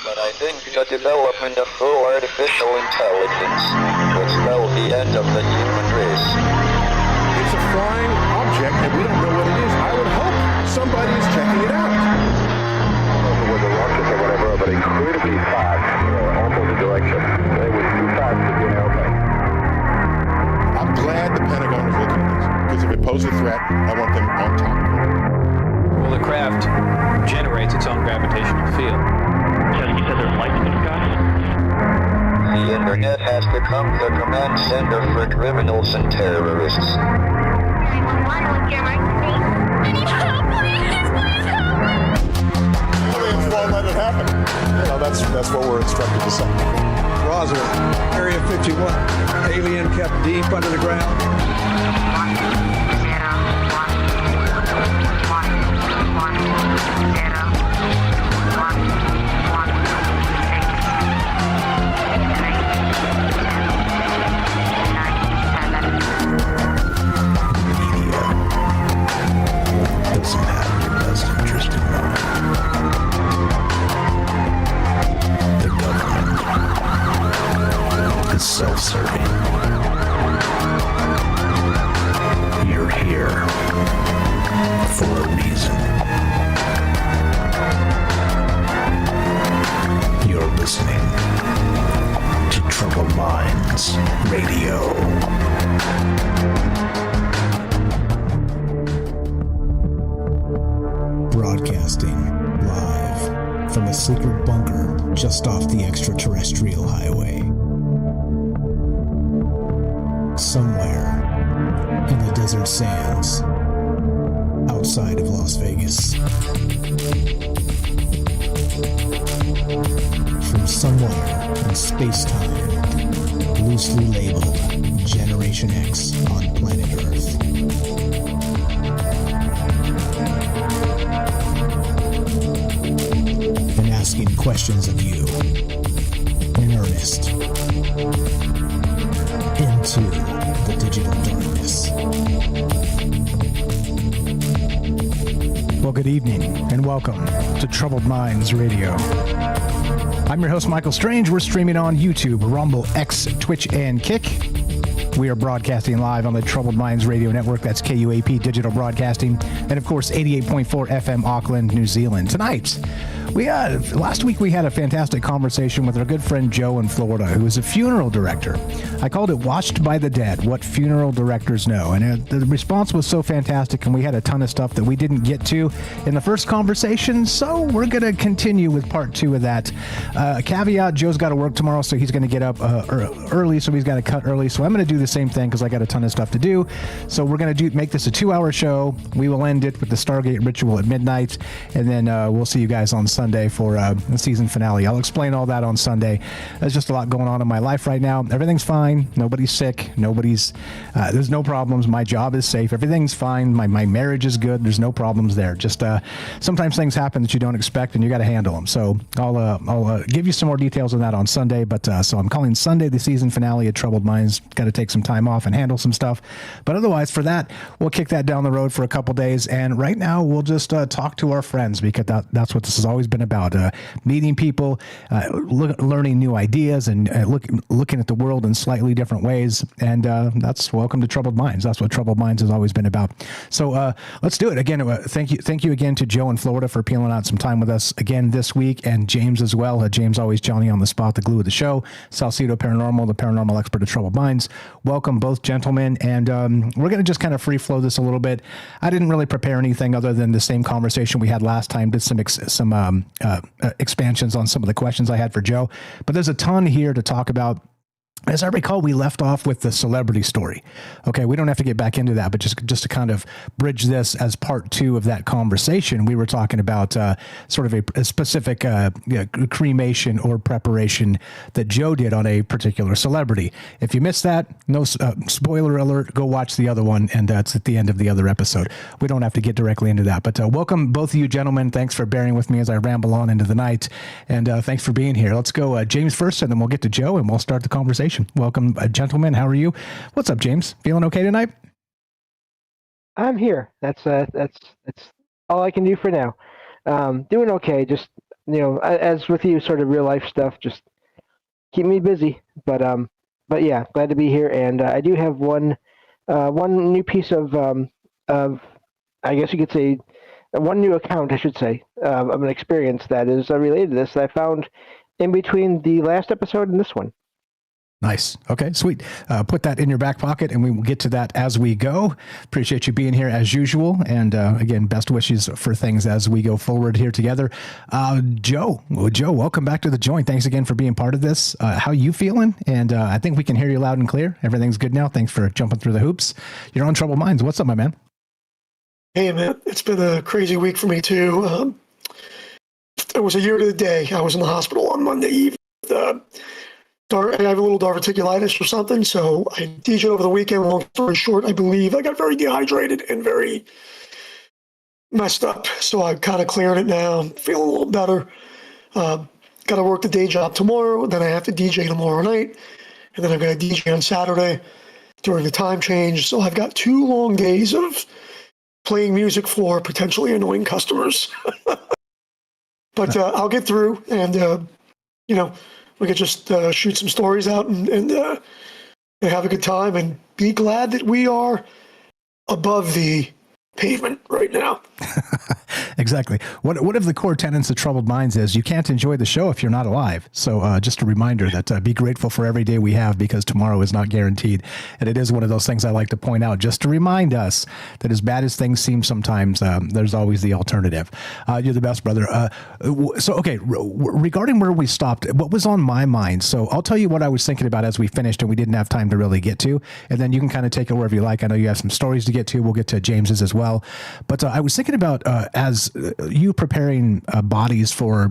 But I think the development of full artificial intelligence will spell the end of the human race. It's a flying object, and we don't know what it is. I would hope somebody is checking it out. With the rockets or whatever, but incredibly fast, opposite direction. It was too fast to be an airplane. I'm glad the Pentagon is looking at this, because if it poses a threat, I want them on top of it. Well, the craft generates its own gravitational field. You said there's lights in the sky? The internet has become the command center for criminals and terrorists. 911, what's your emergency? I need help, please help me! Won't let it happen. You know, that's what we're instructed to say. Roger, Area 51. Alien kept deep under the ground. 1, 0, 1, 1, 0, 1, 1, 6, 9, 7. Doesn't have your best interest in mind. The government is self-serving. You're here for a reason. You're listening to Troubled Minds Radio. Broadcasting live from a secret bunker just off the extraterrestrial highway. Somewhere in the desert sands outside of Las Vegas. From somewhere in space-time, loosely labeled Generation X on planet Earth. And asking questions of you in earnest into the digital darkness. Well, good evening and welcome to Troubled Minds Radio. I'm your host, Michael Strange. We're streaming on YouTube, Rumble, X, Twitch, and Kick. We are broadcasting live on the Troubled Minds Radio Network. That's KUAP Digital Broadcasting. And, of course, 88.4 FM, Auckland, New Zealand. Tonight, last week we had a fantastic conversation with our good friend Joe in Florida, who is a funeral director. I called it Watched by the Dead, What Funeral Directors Know. And the response was so fantastic, and we had a ton of stuff that we didn't get to in the first conversation, so we're going to continue with part 2 of that. Caveat, Joe's got to work tomorrow, so he's going to get up early, so he's got to cut early. So I'm going to do the same thing because I got a ton of stuff to do. So we're going to make this a 2-hour show. We will end it with the Stargate ritual at midnight, and then we'll see you guys on Sunday for the season finale. I'll explain all that on Sunday. There's just a lot going on in my life right now. Everything's fine. Nobody's sick. There's no problems. My job is safe. Everything's fine. My marriage is good. There's no problems there. Just sometimes things happen that you don't expect, and you got to handle them. So I'll give you some more details on that on Sunday. But so I'm calling Sunday the season finale of Troubled Minds. Got to take some time off and handle some stuff. But otherwise, for that, we'll kick that down the road for a couple days. And right now, we'll just talk to our friends, because that's what this has always been about. Meeting people, learning new ideas, and looking at the world in slightly different ways. And that's welcome to Troubled Minds. That's what Troubled Minds has always been about. So let's do it. Again, thank you again to Joe in Florida for peeling out some time with us again this week, and James as well. James always Johnny on the spot, the glue of the show. Salcedo Paranormal, the paranormal expert of Troubled Minds. Welcome both gentlemen, and we're going to just kind of free flow this a little bit. I didn't really prepare anything other than the same conversation we had last time. Did some expansions on some of the questions I had for Joe, but there's a ton here to talk about. As I recall, we left off with the celebrity story. Okay, we don't have to get back into that, but just to kind of bridge this as part 2 of that conversation, we were talking about sort of a specific cremation or preparation that Joe did on a particular celebrity. If you missed that, no spoiler alert, go watch the other one, and that's at the end of the other episode. We don't have to get directly into that, but welcome both of you gentlemen. Thanks for bearing with me as I ramble on into the night, and thanks for being here. Let's go James first, and then we'll get to Joe, and we'll start the conversation. Welcome, gentlemen. How are you? What's up, James? Feeling okay tonight? I'm here. That's all I can do for now. Doing okay. Just as with you, sort of real life stuff, just keep me busy. But yeah, glad to be here. And I do have one new piece of, I guess you could say, one new account, I should say, of an experience that is related to this that I found in between the last episode and this one. Nice. Okay, sweet. Put that in your back pocket, and we will get to that as we go. Appreciate you being here as usual. And again, best wishes for things as we go forward here together. Joe, welcome back to the joint. Thanks again for being part of this. How you feeling? And I think we can hear you loud and clear. Everything's good now. Thanks for jumping through the hoops. You're on Troubled Minds. What's up, my man? Hey, man. It's been a crazy week for me, too. It was a year to the day. I was in the hospital on Monday evening. I have a little diverticulitis or something, so I DJ'd over the weekend. Long story short, I believe I got very dehydrated and very messed up. So I kind of cleared it now. I'm feeling a little better. Got to work the day job tomorrow. Then I have to DJ tomorrow night. And then I've got to DJ on Saturday during the time change. So I've got 2 long days of playing music for potentially annoying customers. But I'll get through and, we could just shoot some stories out and have a good time and be glad that we are above the pavement right now. Exactly. One of the core tenets of Troubled Minds is you can't enjoy the show if you're not alive. So just a reminder that be grateful for every day we have, because tomorrow is not guaranteed. And it is one of those things I like to point out just to remind us that as bad as things seem sometimes, there's always the alternative. You're the best, brother. Regarding where we stopped, what was on my mind? So I'll tell you what I was thinking about as we finished and we didn't have time to really get to. And then you can kind of take it wherever you like. I know you have some stories to get to. We'll get to James's as well. But I was thinking about as you preparing bodies for,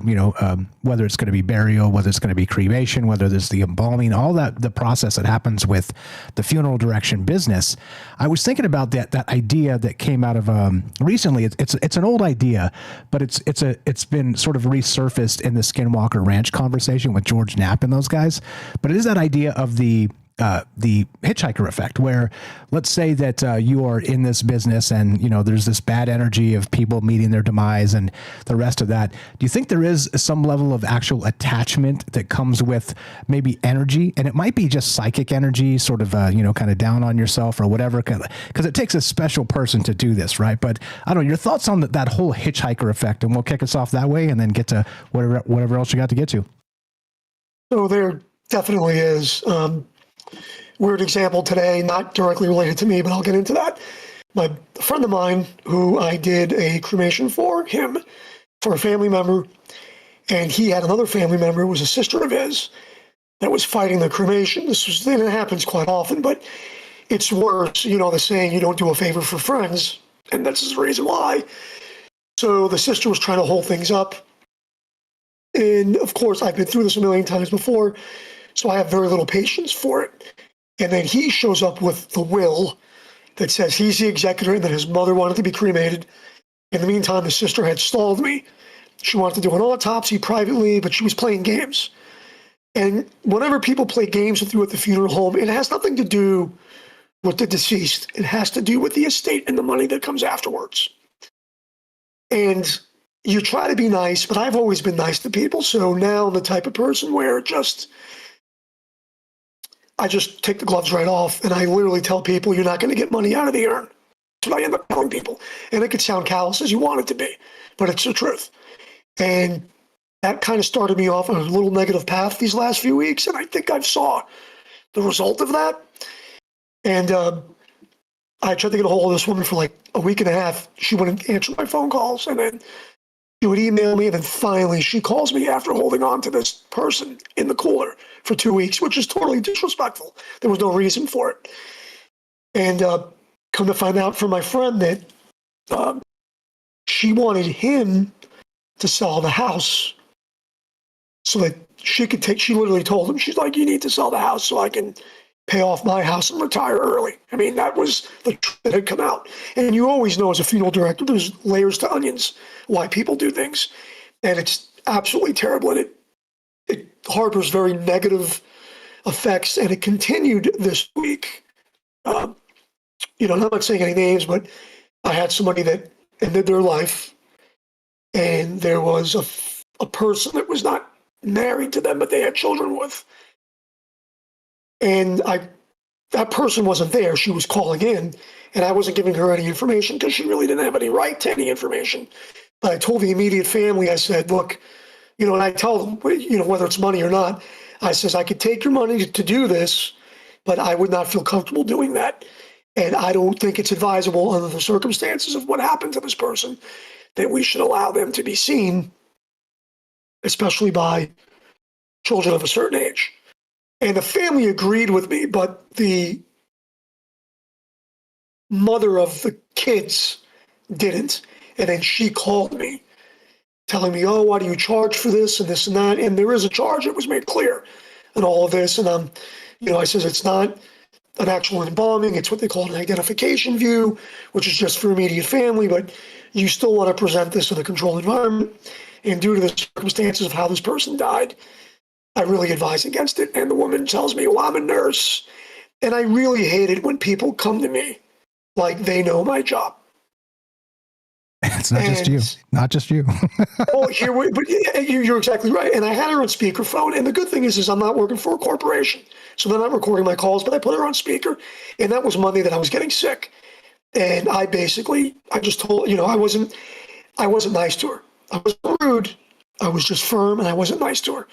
whether it's going to be burial, whether it's going to be cremation, whether there's the embalming, all that, the process that happens with the funeral direction business. I was thinking about that idea that came out of recently. It's an old idea, but it's been sort of resurfaced in the Skinwalker Ranch conversation with George Knapp and those guys. But it is that idea of the hitchhiker effect, where let's say that you are in this business and there's this bad energy of people meeting their demise and the rest of that. Do you think there is some level of actual attachment that comes with maybe energy, and it might be just psychic energy, sort of kind of down on yourself or whatever, because it takes a special person to do this, right? But I don't know, your thoughts on that whole hitchhiker effect, and we'll kick us off that way and then get to whatever else you got to get to. So there definitely is. Weird example today, not directly related to me, but I'll get into that. A friend of mine who I did a cremation for a family member, and he had another family member who was a sister of his that was fighting the cremation. It happens quite often, but it's worse. The saying, you don't do a favor for friends, and that's the reason why. So the sister was trying to hold things up. And of course, I've been through this a million times before, so I have very little patience for it. And then he shows up with the will that says he's the executor and that his mother wanted to be cremated. In the meantime, the sister had stalled me. She wanted to do an autopsy privately, but she was playing games. And whenever people play games with you at the funeral home, it has nothing to do with the deceased. It has to do with the estate and the money that comes afterwards. And you try to be nice, but I've always been nice to people. So now I'm the type of person where I just take the gloves right off, and I literally tell people, you're not going to get money out of the urn. That's what I end up telling people. And it could sound callous as you want it to be, but it's the truth. And that kind of started me off on a little negative path these last few weeks, and I think I've saw the result of that. And I tried to get a hold of this woman for like a week and a half. She wouldn't answer my phone calls, and then she would email me, and then finally she calls me after holding on to this person in the cooler for 2 weeks, which is totally disrespectful. There was no reason for it. And come to find out from my friend that she wanted him to sell the house so that she literally told him, she's like, you need to sell the house so I can pay off my house and retire early. I mean, that was the truth that had come out. And you always know as a funeral director, there's layers to onions, why people do things. And it's absolutely terrible. And it harbors very negative effects. And it continued this week. I'm not saying any names, but I had somebody that ended their life. And there was a person that was not married to them, but they had children with. And that person wasn't there. She was calling in, and I wasn't giving her any information because she really didn't have any right to any information. But I told the immediate family, I said, look, and I tell them, whether it's money or not, I says, I could take your money to do this, but I would not feel comfortable doing that. And I don't think it's advisable under the circumstances of what happened to this person that we should allow them to be seen, especially by children of a certain age. And the family agreed with me, but the mother of the kids didn't. And then she called me telling me, oh, why do you charge for this and this and that? And there is a charge. It was made clear and all of this. And I says, it's not an actual embalming. It's what they call an identification view, which is just for immediate family, but you still want to present this in a controlled environment. And due to the circumstances of how this person died, I really advise against it. And the woman tells me, well, I'm a nurse. And I really hate it when people come to me like they know my job. It's not just you. Not just you. Oh, but you're exactly right. And I had her on speakerphone. And the good thing is I'm not working for a corporation. So they're not recording my calls, but I put her on speaker. And that was Monday that I was getting sick. And I just told, I wasn't nice to her. I wasn't rude. I was just firm, and I wasn't nice to her.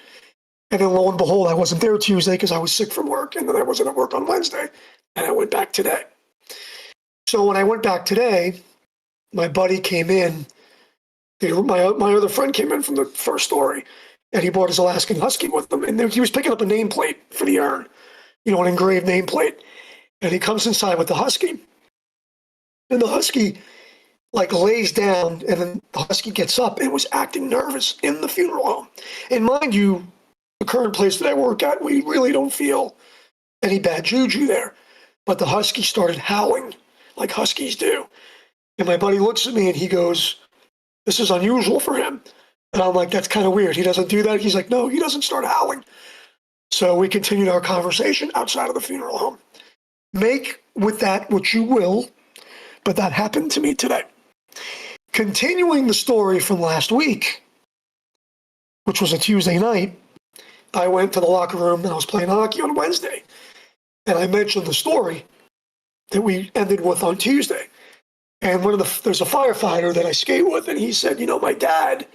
And then lo and behold, I wasn't there Tuesday because I was sick from work. And then I wasn't at work on Wednesday. And I went back today. So when I went back today, my buddy came in. My other friend came in from the first story, and he brought his Alaskan Husky with him. And he was picking up a nameplate for the urn, an engraved nameplate. And he comes inside with the Husky. And the Husky, lays down, and then the Husky gets up and was acting nervous in the funeral home. And mind you, the current place that I work at, we really don't feel any bad juju there. But the Husky started howling like Huskies do. And my buddy looks at me and he goes, this is unusual for him. And I'm like, that's kind of weird. He doesn't do that. He's like, no, he doesn't start howling. So we continued our conversation outside of the funeral home. Make with that what you will, but that happened to me today. Continuing the story from last week, which was a Tuesday night, I went to the locker room and I was playing hockey on Wednesday. And I mentioned the story that we ended with on Tuesday. And there's a firefighter that I skate with, and he said, my dad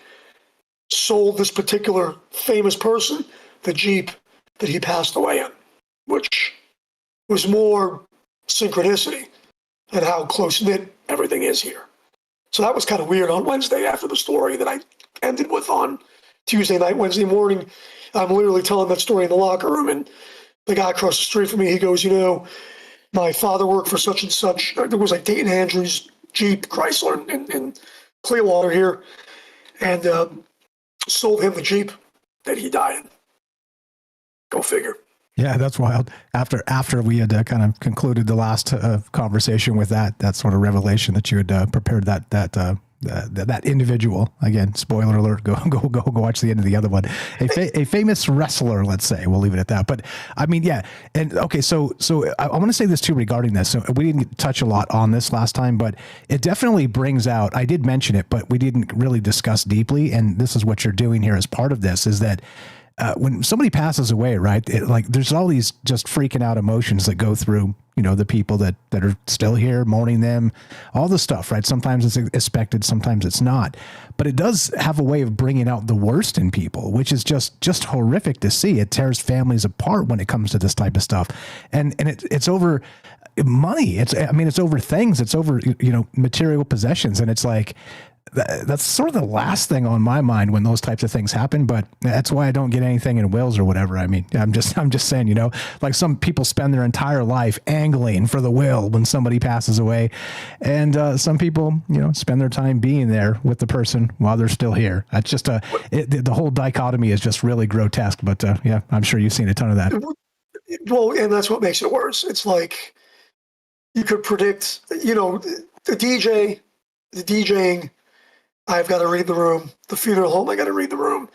sold this particular famous person the Jeep that he passed away in, which was more synchronicity and how close-knit everything is here. So that was kind of weird on Wednesday after the story that I ended with on Tuesday night. Wednesday morning, I'm literally telling that story in the locker room, and the guy across the street from me, he goes, my father worked for such and such. There was Dayton Andrews Jeep Chrysler in Clearwater here, and sold him the Jeep that he died in. Go figure. Yeah, that's wild. After we had kind of concluded the last conversation with that sort of revelation that you had prepared that individual, again, spoiler alert, go watch the end of the other one, a famous wrestler, let's say, we'll leave it at that. But I mean, yeah. And okay, so I want to say this too regarding this. So we didn't touch a lot on this last time, but it definitely brings out, I did mention it, but we didn't really discuss deeply. And this is what you're doing here as part of this, is that when somebody passes away, right, there's all these just freaking out emotions that go through, the people that are still here, mourning them, all the stuff, right? Sometimes it's expected, sometimes it's not. But it does have a way of bringing out the worst in people, which is just horrific to see. It tears families apart when it comes to this type of stuff. And it's over money. It's over things. It's over, material possessions. And it's like, that's sort of the last thing on my mind when those types of things happen, but that's why I don't get anything in wills or whatever. I mean, I'm just saying, some people spend their entire life angling for the will when somebody passes away. And some people, spend their time being there with the person while they're still here. That's just the whole dichotomy is just really grotesque, but yeah, I'm sure you've seen a ton of that. Well, and that's what makes it worse. It's like you could predict, the DJing, I've got to read the room. The funeral home, I got to read the room.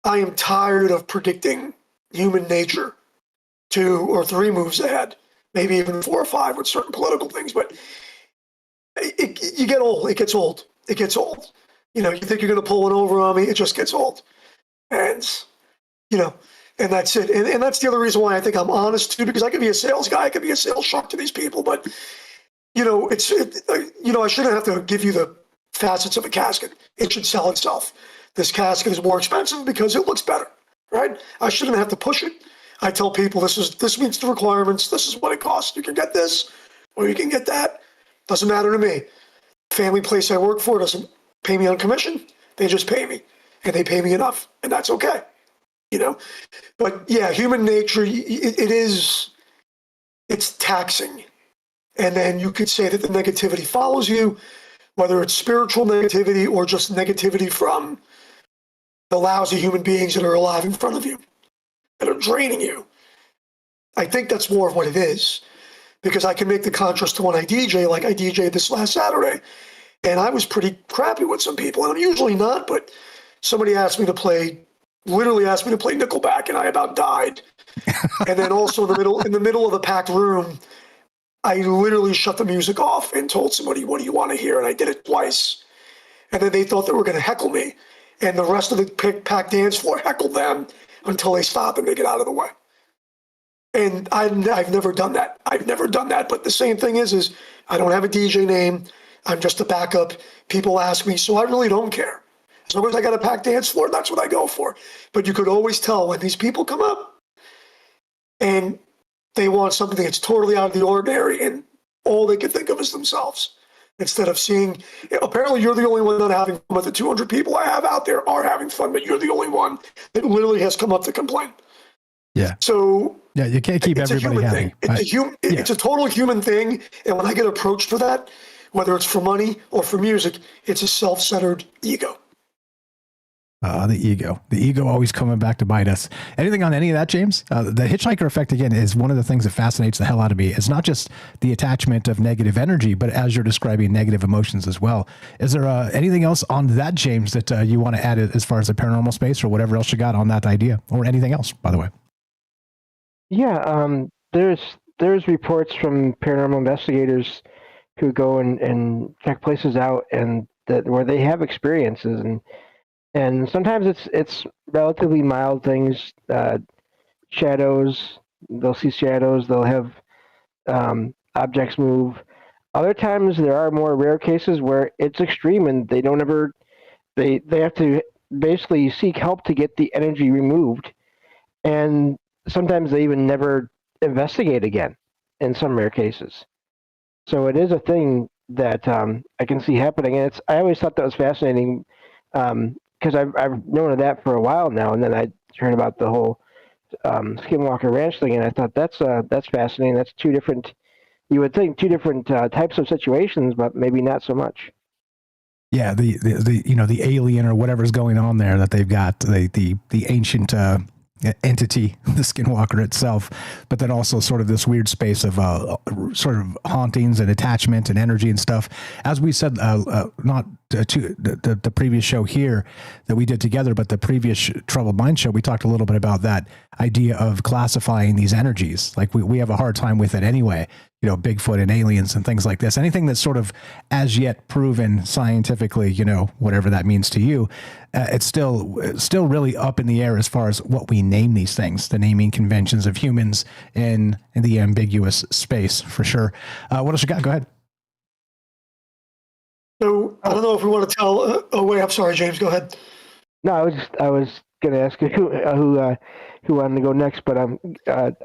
I am tired of predicting human nature 2 or 3 moves ahead, maybe even 4 or 5 with certain political things. But you get old. It gets old. You know, you think you're going to pull one over on me, it just gets old. And, you know, and that's it. And that's the other reason why I think I'm honest too, because I could be a sales guy, I could be a sales shark to these people, but, you know, I shouldn't have to give you the facets of a casket. It should sell itself. This casket is more expensive because it looks better, right? I shouldn't have to push it. I tell people this meets the requirements. This is what it costs. You can get this or you can get that. Doesn't matter to me. Family place I work for doesn't pay me on commission. They just pay me, and they pay me enough, and that's okay, you know? But yeah, human nature, it's taxing. And then you could say that the negativity follows you, whether it's spiritual negativity or just negativity from the lousy human beings that are alive in front of you, that are draining you. I think that's more of what it is, because I can make the contrast to when I DJ, like I DJ'd this last Saturday, and I was pretty crappy with some people, and I'm usually not, but somebody literally asked me to play Nickelback, and I about died. And then also in the middle of the packed room, I literally shut the music off and told somebody, what do you want to hear? And I did it twice. And then they thought they were going to heckle me. And the rest of the packed dance floor heckled them until they stop and they get out of the way. And I've never done that. I've never done that. But the same thing is I don't have a DJ name. I'm just a backup. People ask me, so I really don't care. As long as I got a packed dance floor, that's what I go for. But you could always tell when these people come up and they want something that's totally out of the ordinary, and all they can think of is themselves. Instead of seeing, apparently you're the only one not having fun, but the 200 people I have out there are having fun, but you're the only one that literally has come up to complain. Yeah. So yeah, you can't keep everybody happy. It's a total human thing. And when I get approached for that, whether it's for money or for music, it's a self-centered ego. The ego always coming back to bite us. Anything on any of that, James? The hitchhiker effect, again, is one of the things that fascinates the hell out of me. It's not just the attachment of negative energy, but as you're describing, negative emotions as well. Is there anything else on that, James, that you want to add as far as the paranormal space or whatever else you got on that idea, or anything else, by the way? Yeah, there's reports from paranormal investigators who go and check places out, and where they have experiences, and sometimes it's relatively mild things, shadows. They'll see shadows. They'll have objects move. Other times there are more rare cases where it's extreme, and they don't ever. They have to basically seek help to get the energy removed, and sometimes they even never investigate again. In some rare cases, so it is a thing that I can see happening, and I always thought that was fascinating. Because I've known of that for a while now, and then I heard about the whole Skinwalker Ranch thing, and I thought that's fascinating. That's two different, you would think, two different types of situations, but maybe not so much. Yeah, the alien or whatever's going on there that they've got, the ancient entity, the Skinwalker itself, but then also sort of this weird space of sort of hauntings and attachment and energy and stuff. As we said, not to the previous show here that we did together, but the previous Troubled Mind show, we talked a little bit about that idea of classifying these energies. Like we have a hard time with it anyway, Bigfoot and aliens and things like this. Anything that's sort of as yet proven scientifically, whatever that means to you, it's still really up in the air as far as what we name these things, the naming conventions of humans in the ambiguous space, for sure. What else you got? Go ahead. So I don't know if we want to tell. Oh wait, I'm sorry, James. Go ahead. No, I was going to ask you who wanted to go next, but I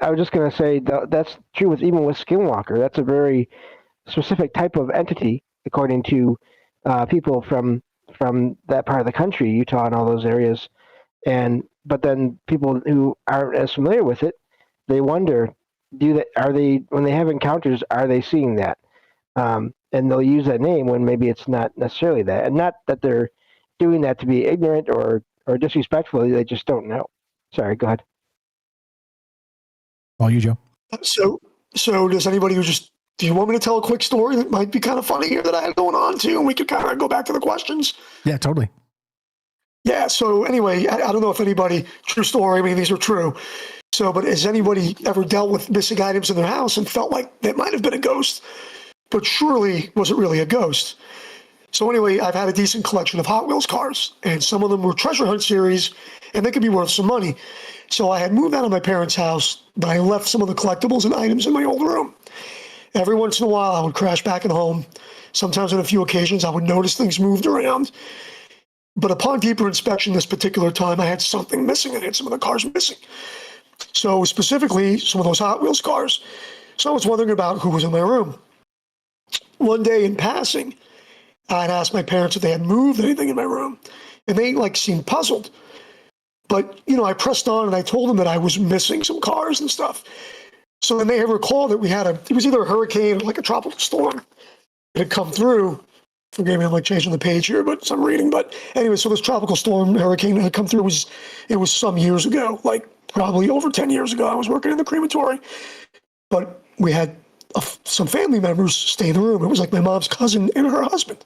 was just going to say that's true even with Skinwalker. That's a very specific type of entity, according to people from that part of the country, Utah and all those areas. But then people who aren't as familiar with it, they wonder, when they have encounters, are they seeing that? And they'll use that name when maybe it's not necessarily that, and not that they're doing that to be ignorant or disrespectful. They just don't know. Sorry, go ahead. All you, Joe. So does anybody do you want me to tell a quick story that might be kind of funny here that I had going on too, and we could kind of go back to the questions? Yeah, totally. Yeah, so anyway, I don't know if anybody, true story, I mean, these are true. So, but has anybody ever dealt with missing items in their house and felt like that might have been a ghost, but surely wasn't really a ghost? So anyway, I've had a decent collection of Hot Wheels cars, and some of them were treasure hunt series, and they could be worth some money. So I had moved out of my parents' house, but I left some of the collectibles and items in my old room. Every once in a while, I would crash back at home. Sometimes on a few occasions, I would notice things moved around. But upon deeper inspection this particular time, I had something missing. I had some of the cars missing. So specifically, some of those Hot Wheels cars. So I was wondering about who was in my room. One day in passing, I'd asked my parents if they had moved anything in my room, and they seemed puzzled. But, I pressed on and I told them that I was missing some cars and stuff. So then they had recalled that we had it was either a hurricane or a tropical storm that had come through. Forgive me, I'm changing the page here, but I'm reading. But anyway, so this tropical storm hurricane that had come through it was some years ago, probably over 10 years ago. I was working in the crematory, but we had some family members stay in the room. It was my mom's cousin and her husband.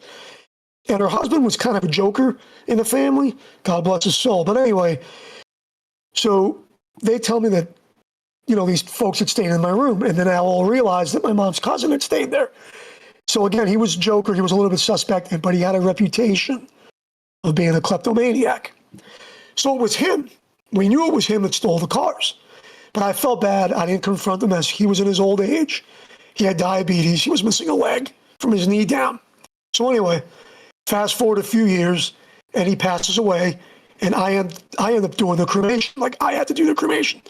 And her husband was kind of a joker in the family. God bless his soul. But anyway, so they tell me that, these folks had stayed in my room. And then I all realized that my mom's cousin had stayed there. So again, he was a joker. He was a little bit suspect, but he had a reputation of being a kleptomaniac. So it was him. We knew it was him that stole the cars. But I felt bad. I didn't confront him as he was in his old age. He had diabetes. He was missing a leg from his knee down. So anyway, fast forward a few years, and he passes away, and I end up doing the cremation. I had to do the cremation.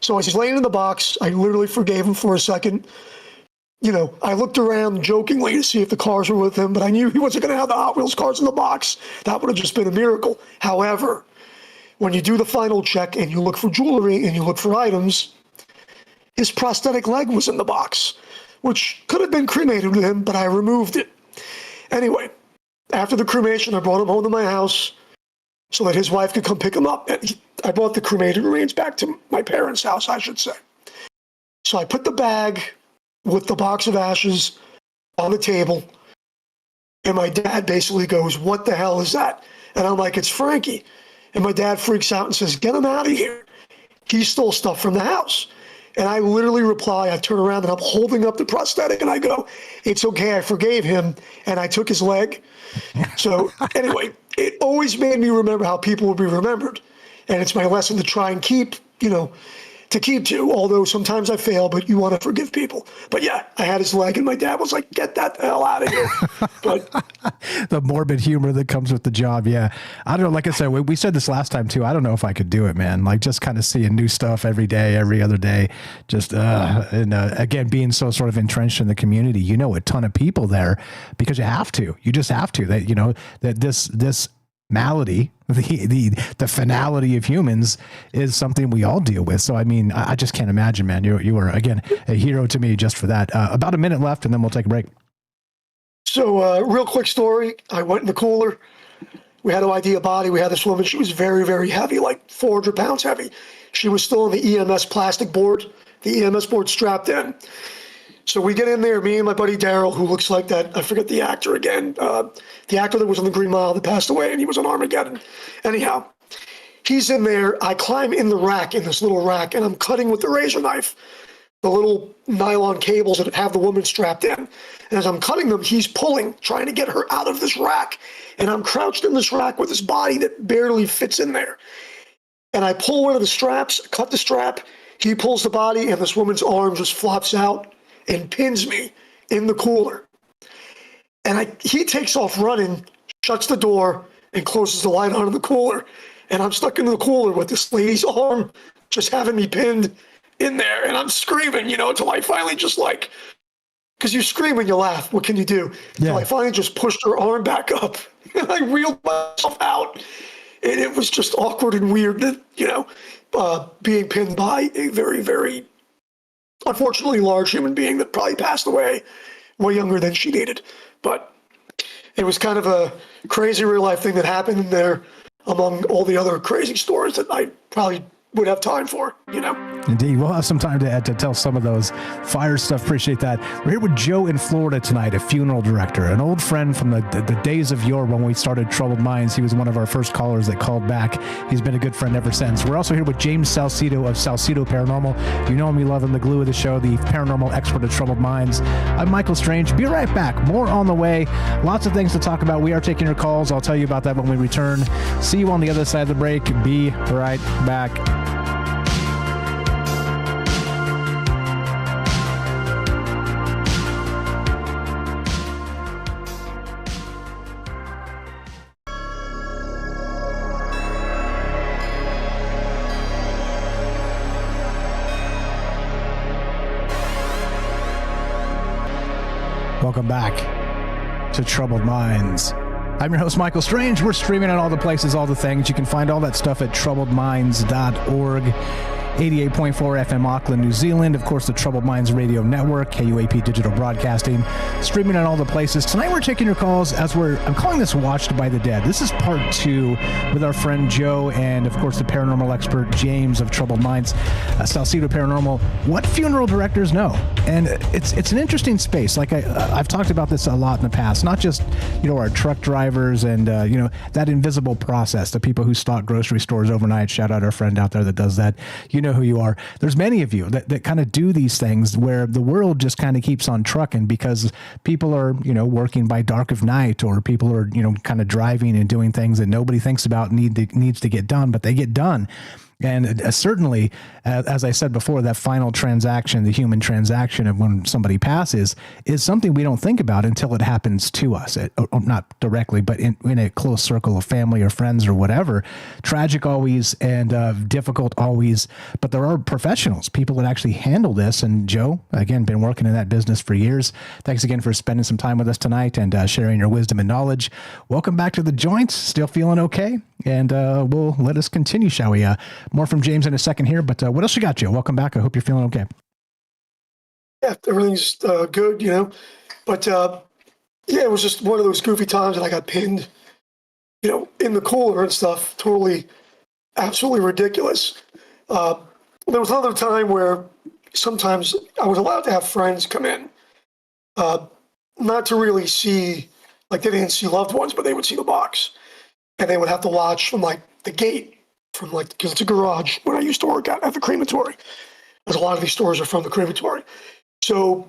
So as he's laying in the box, I literally forgave him for a second. I looked around jokingly to see if the cars were with him, but I knew he wasn't going to have the Hot Wheels cars in the box. That would have just been a miracle. However, when you do the final check and you look for jewelry and you look for items, his prosthetic leg was in the box, which could have been cremated with him, but I removed it. Anyway, after the cremation, I brought him home to my house so that his wife could come pick him up. And I brought the cremated remains back to my parents' house, I should say. So I put the bag with the box of ashes on the table, and my dad basically goes, "What the hell is that?" And I'm like, "It's Frankie." And my dad freaks out and says, "Get him out of here. He stole stuff from the house." And I literally reply, I turn around and I'm holding up the prosthetic and I go, "It's okay, I forgave him." And I took his leg. So anyway, it always made me remember how people would be remembered. And it's my lesson to try and keep to, although sometimes I fail, but you want to forgive people. But yeah, I had his leg and my dad was like, "Get that the hell out of here." But the morbid humor that comes with the job. Yeah. I don't know. Like I said, we said this last time too. I don't know if I could do it, man. Just kind of seeing new stuff every day, every other day. Just, again, being so sort of entrenched in the community, a ton of people there because you have to, you just have to, that this malady, the finality of humans is something we all deal with. So, I just can't imagine, man. You are, again, a hero to me just for that. About a minute left and then we'll take a break. So, real quick story. I went in the cooler. We had to ID a body. We had this woman. She was very, very heavy, 400 pounds heavy. She was still on the EMS plastic board, the EMS board strapped in. So we get in there, me and my buddy Daryl, who looks like that, I forget the actor again, the actor that was on the Green Mile that passed away, and he was on Armageddon. Anyhow, he's in there. I climb in the rack, in this little rack, and I'm cutting with the razor knife the little nylon cables that have the woman strapped in. And as I'm cutting them, he's pulling, trying to get her out of this rack. And I'm crouched in this rack with this body that barely fits in there. And I pull one of the straps, cut the strap, he pulls the body, and this woman's arm just flops out and pins me in the cooler. And he takes off running, shuts the door, and closes the light on in the cooler. And I'm stuck in the cooler with this lady's arm just having me pinned in there. And I'm screaming, until I finally just because you scream when you laugh, what can you do? Yeah. So I finally just pushed her arm back up and I reeled myself out. And it was just awkward and weird, being pinned by a very, very unfortunately large human being that probably passed away way younger than she needed. But it was kind of a crazy real life thing that happened in there among all the other crazy stories that I probably would have time for, you know. Indeed. We'll have some time to tell some of those fire stuff. Appreciate that. We're here with Joe in Florida tonight, a funeral director, an old friend from the days of yore when we started Troubled Minds. He was one of our first callers that called back. He's been a good friend ever since. We're also here with James Salcedo of Salcedo Paranormal. You know him, you love him, the glue of the show, the paranormal expert of Troubled Minds. I'm Michael Strange. Be right back. More on the way. Lots of things to talk about. We are taking your calls. I'll tell you about that when we return. See you on the other side of the break. Be right back. Welcome back to Troubled Minds. I'm your host, Michael Strange. We're streaming on all the places, all the things. You can find all that stuff at troubledminds.org. 88.4 FM Auckland, New Zealand. Of course, the Troubled Minds Radio Network, KUAP Digital Broadcasting, streaming on all the places. Tonight we're taking your calls I'm calling this Watched by the Dead. This is part 2 with our friend Joe and, of course, the paranormal expert James of Troubled Minds, Salcedo Paranormal. What funeral directors know? And it's an interesting space. Like I've talked about this a lot in the past, not just, our truck drivers and, that invisible process, the people who stock grocery stores overnight. Shout out our friend out there that does that. You know who you are. There's many of you that kind of do these things where the world just kind of keeps on trucking because people are, working by dark of night, or people are, kind of driving and doing things that nobody thinks about needs to get done, but they get done. And certainly, as I said before, that final transaction, the human transaction of when somebody passes, is something we don't think about until it happens to us. Not directly, but in a close circle of family or friends or whatever. Tragic always, and difficult always. But there are professionals, people that actually handle this. And Joe, again, been working in that business for years. Thanks again for spending some time with us tonight and sharing your wisdom and knowledge. Welcome back to the joint. Still feeling okay? And we'll let us continue, shall we? More from James in a second here, but what else you got, Joe? Welcome back. I hope you're feeling okay. Yeah, everything's good, but it was just one of those goofy times that I got pinned, in the cooler and stuff. Totally, absolutely ridiculous. There was another time where sometimes I was allowed to have friends come in, not to really see, like they didn't see loved ones, but they would see the box, and they would have to watch from like the gate. Because it's a garage when I used to work at the crematory. As a lot of these stores are from the crematory. So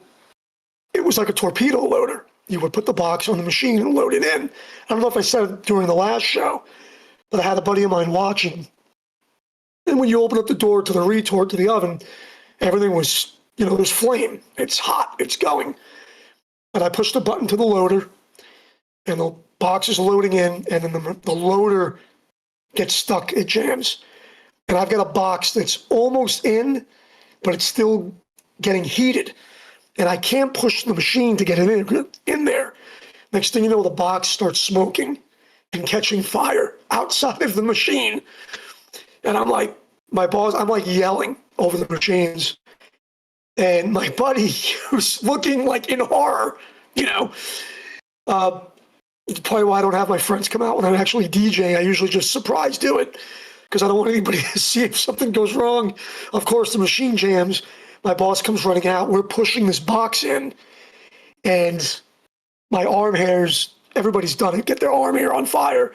it was like a torpedo loader. You would put the box on the machine and load it in. I don't know if I said it during the last show, but I had a buddy of mine watching. And when you open up the door to the retort to the oven, everything was, there's flame. It's hot. It's going. And I pushed the button to the loader, and the box is loading in, and then the loader gets stuck, it jams. And I've got a box that's almost in, but it's still getting heated. And I can't push the machine to get it in there. Next thing you know, the box starts smoking and catching fire outside of the machine. And I'm like, I'm like yelling over the machines. And my buddy, who's looking like in horror, it's probably why I don't have my friends come out when I'm actually DJ. I usually just surprise do it because I don't want anybody to see if something goes wrong. Of course, the machine jams. My boss comes running out. We're pushing this box in, and my arm hairs, everybody's done it, get their arm hair on fire.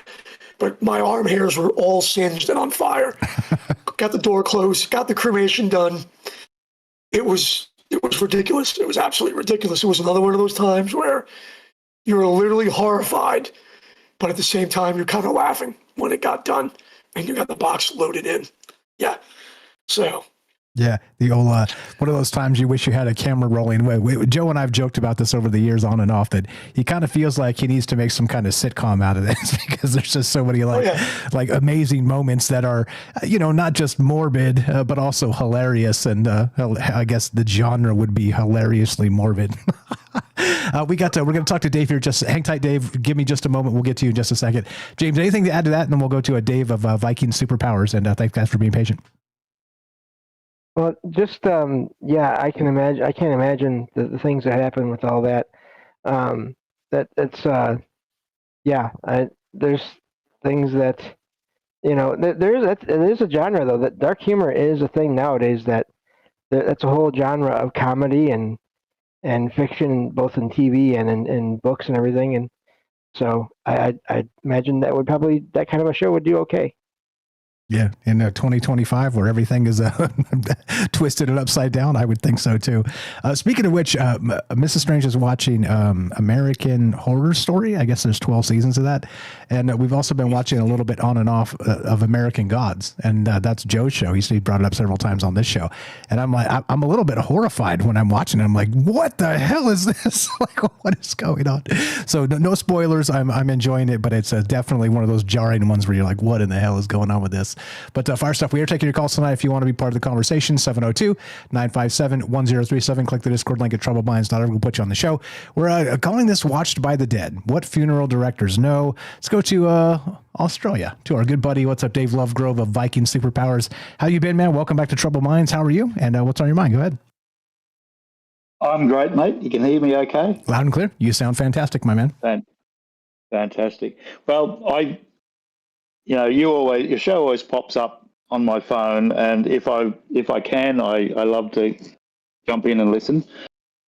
But my arm hairs were all singed and on fire. Got the door closed, got the cremation done. It was ridiculous. It was absolutely ridiculous. It was another one of those times where you're literally horrified, but at the same time, you're kind of laughing when it got done and you got the box loaded in. Yeah. So. Yeah. The old, one of those times you wish you had a camera rolling. Joe and I have joked about this over the years on and off, that he kind of feels like he needs to make some kind of sitcom out of this because there's just so many like amazing moments that are, not just morbid, but also hilarious. And I guess the genre would be hilariously morbid. We're going to talk to Dave here. Just hang tight, Dave. Give me just a moment. We'll get to you in just a second. James, anything to add to that? And then we'll go to a Dave of Viking Superpowers. And thanks guys for being patient. Well, just I can imagine. I can't imagine the things that happen with all that. There's things that there's a genre though that dark humor is a thing nowadays. That's a whole genre of comedy and fiction, both in TV and in books and everything. And so I imagine that kind of a show would do okay. Yeah, in 2025, where everything is twisted and upside down, I would think so too. Speaking of which, Mrs. Strange is watching American Horror Story. I guess there's 12 seasons of that, and we've also been watching a little bit on and off of American Gods, and that's Joe's show. He brought it up several times on this show, and I'm like, I'm a little bit horrified when I'm watching it. I'm like, what the hell is this? Like, what is going on? So no spoilers. I'm enjoying it, but it's definitely one of those jarring ones where you're like, what in the hell is going on with this? But Fire Stuff, we are taking your calls tonight. If you want to be part of the conversation, 702-957-1037. Click the Discord link at troubledminds.org. We'll put you on the show. We're calling this Watched by the Dead. What funeral directors know? Let's go to Australia, to our good buddy. What's up, Dave Lovegrove of Viking Superpowers? How you been, man? Welcome back to Troubled Minds. How are you? And what's on your mind? Go ahead. I'm great, mate. You can hear me okay? Loud and clear. You sound fantastic, my man. Fantastic. Well, your show always pops up on my phone, and if I can, I love to jump in and listen.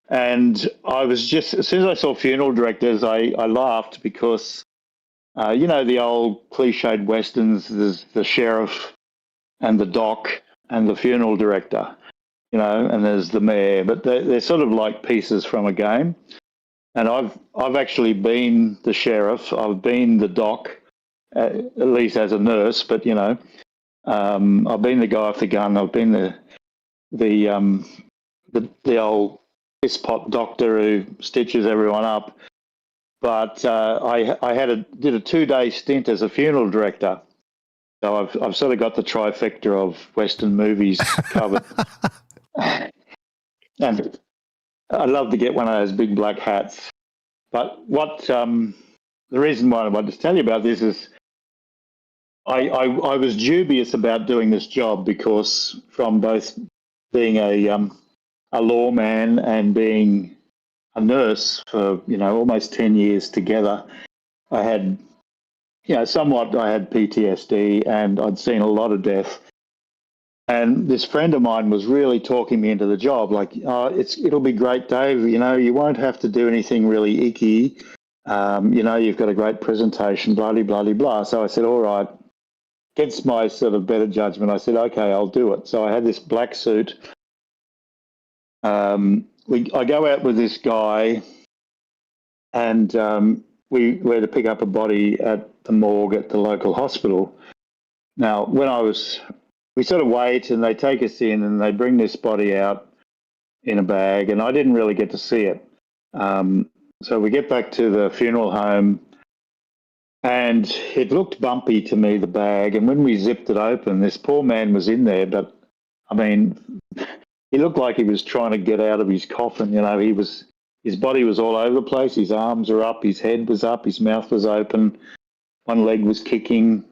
And I was just, as soon as I saw funeral directors, I laughed because, the old cliched westerns, there's the sheriff and the doc and the funeral director, and there's the mayor, but they're sort of like pieces from a game. And I've actually been the sheriff, I've been the doc, at least as a nurse, but I've been the guy with the gun. I've been the old piss pot doctor who stitches everyone up. But I did a 2-day stint as a funeral director, so I've sort of got the trifecta of Western movies covered. And I'd love to get one of those big black hats. But the reason why I wanted to tell you about this is I was dubious about doing this job because from both being a lawman and being a nurse for almost 10 years together, I had I had PTSD and I'd seen a lot of death. And this friend of mine was really talking me into the job, like, it'll be great, Dave. You won't have to do anything really icky. You've got a great presentation, blah, blah, blah, blah. So I said, all right. Against my sort of better judgment, I said, okay, I'll do it. So I had this black suit. I go out with this guy, and we were to pick up a body at the morgue at the local hospital. Now, we sort of wait, and they take us in, and they bring this body out in a bag, and I didn't really get to see it. So we get back to the funeral home, and it looked bumpy to me, the bag. And when we zipped it open, this poor man was in there, but I mean, he looked like he was trying to get out of his coffin. His body was all over the place. His arms were up, his head was up, his mouth was open, one leg was kicking.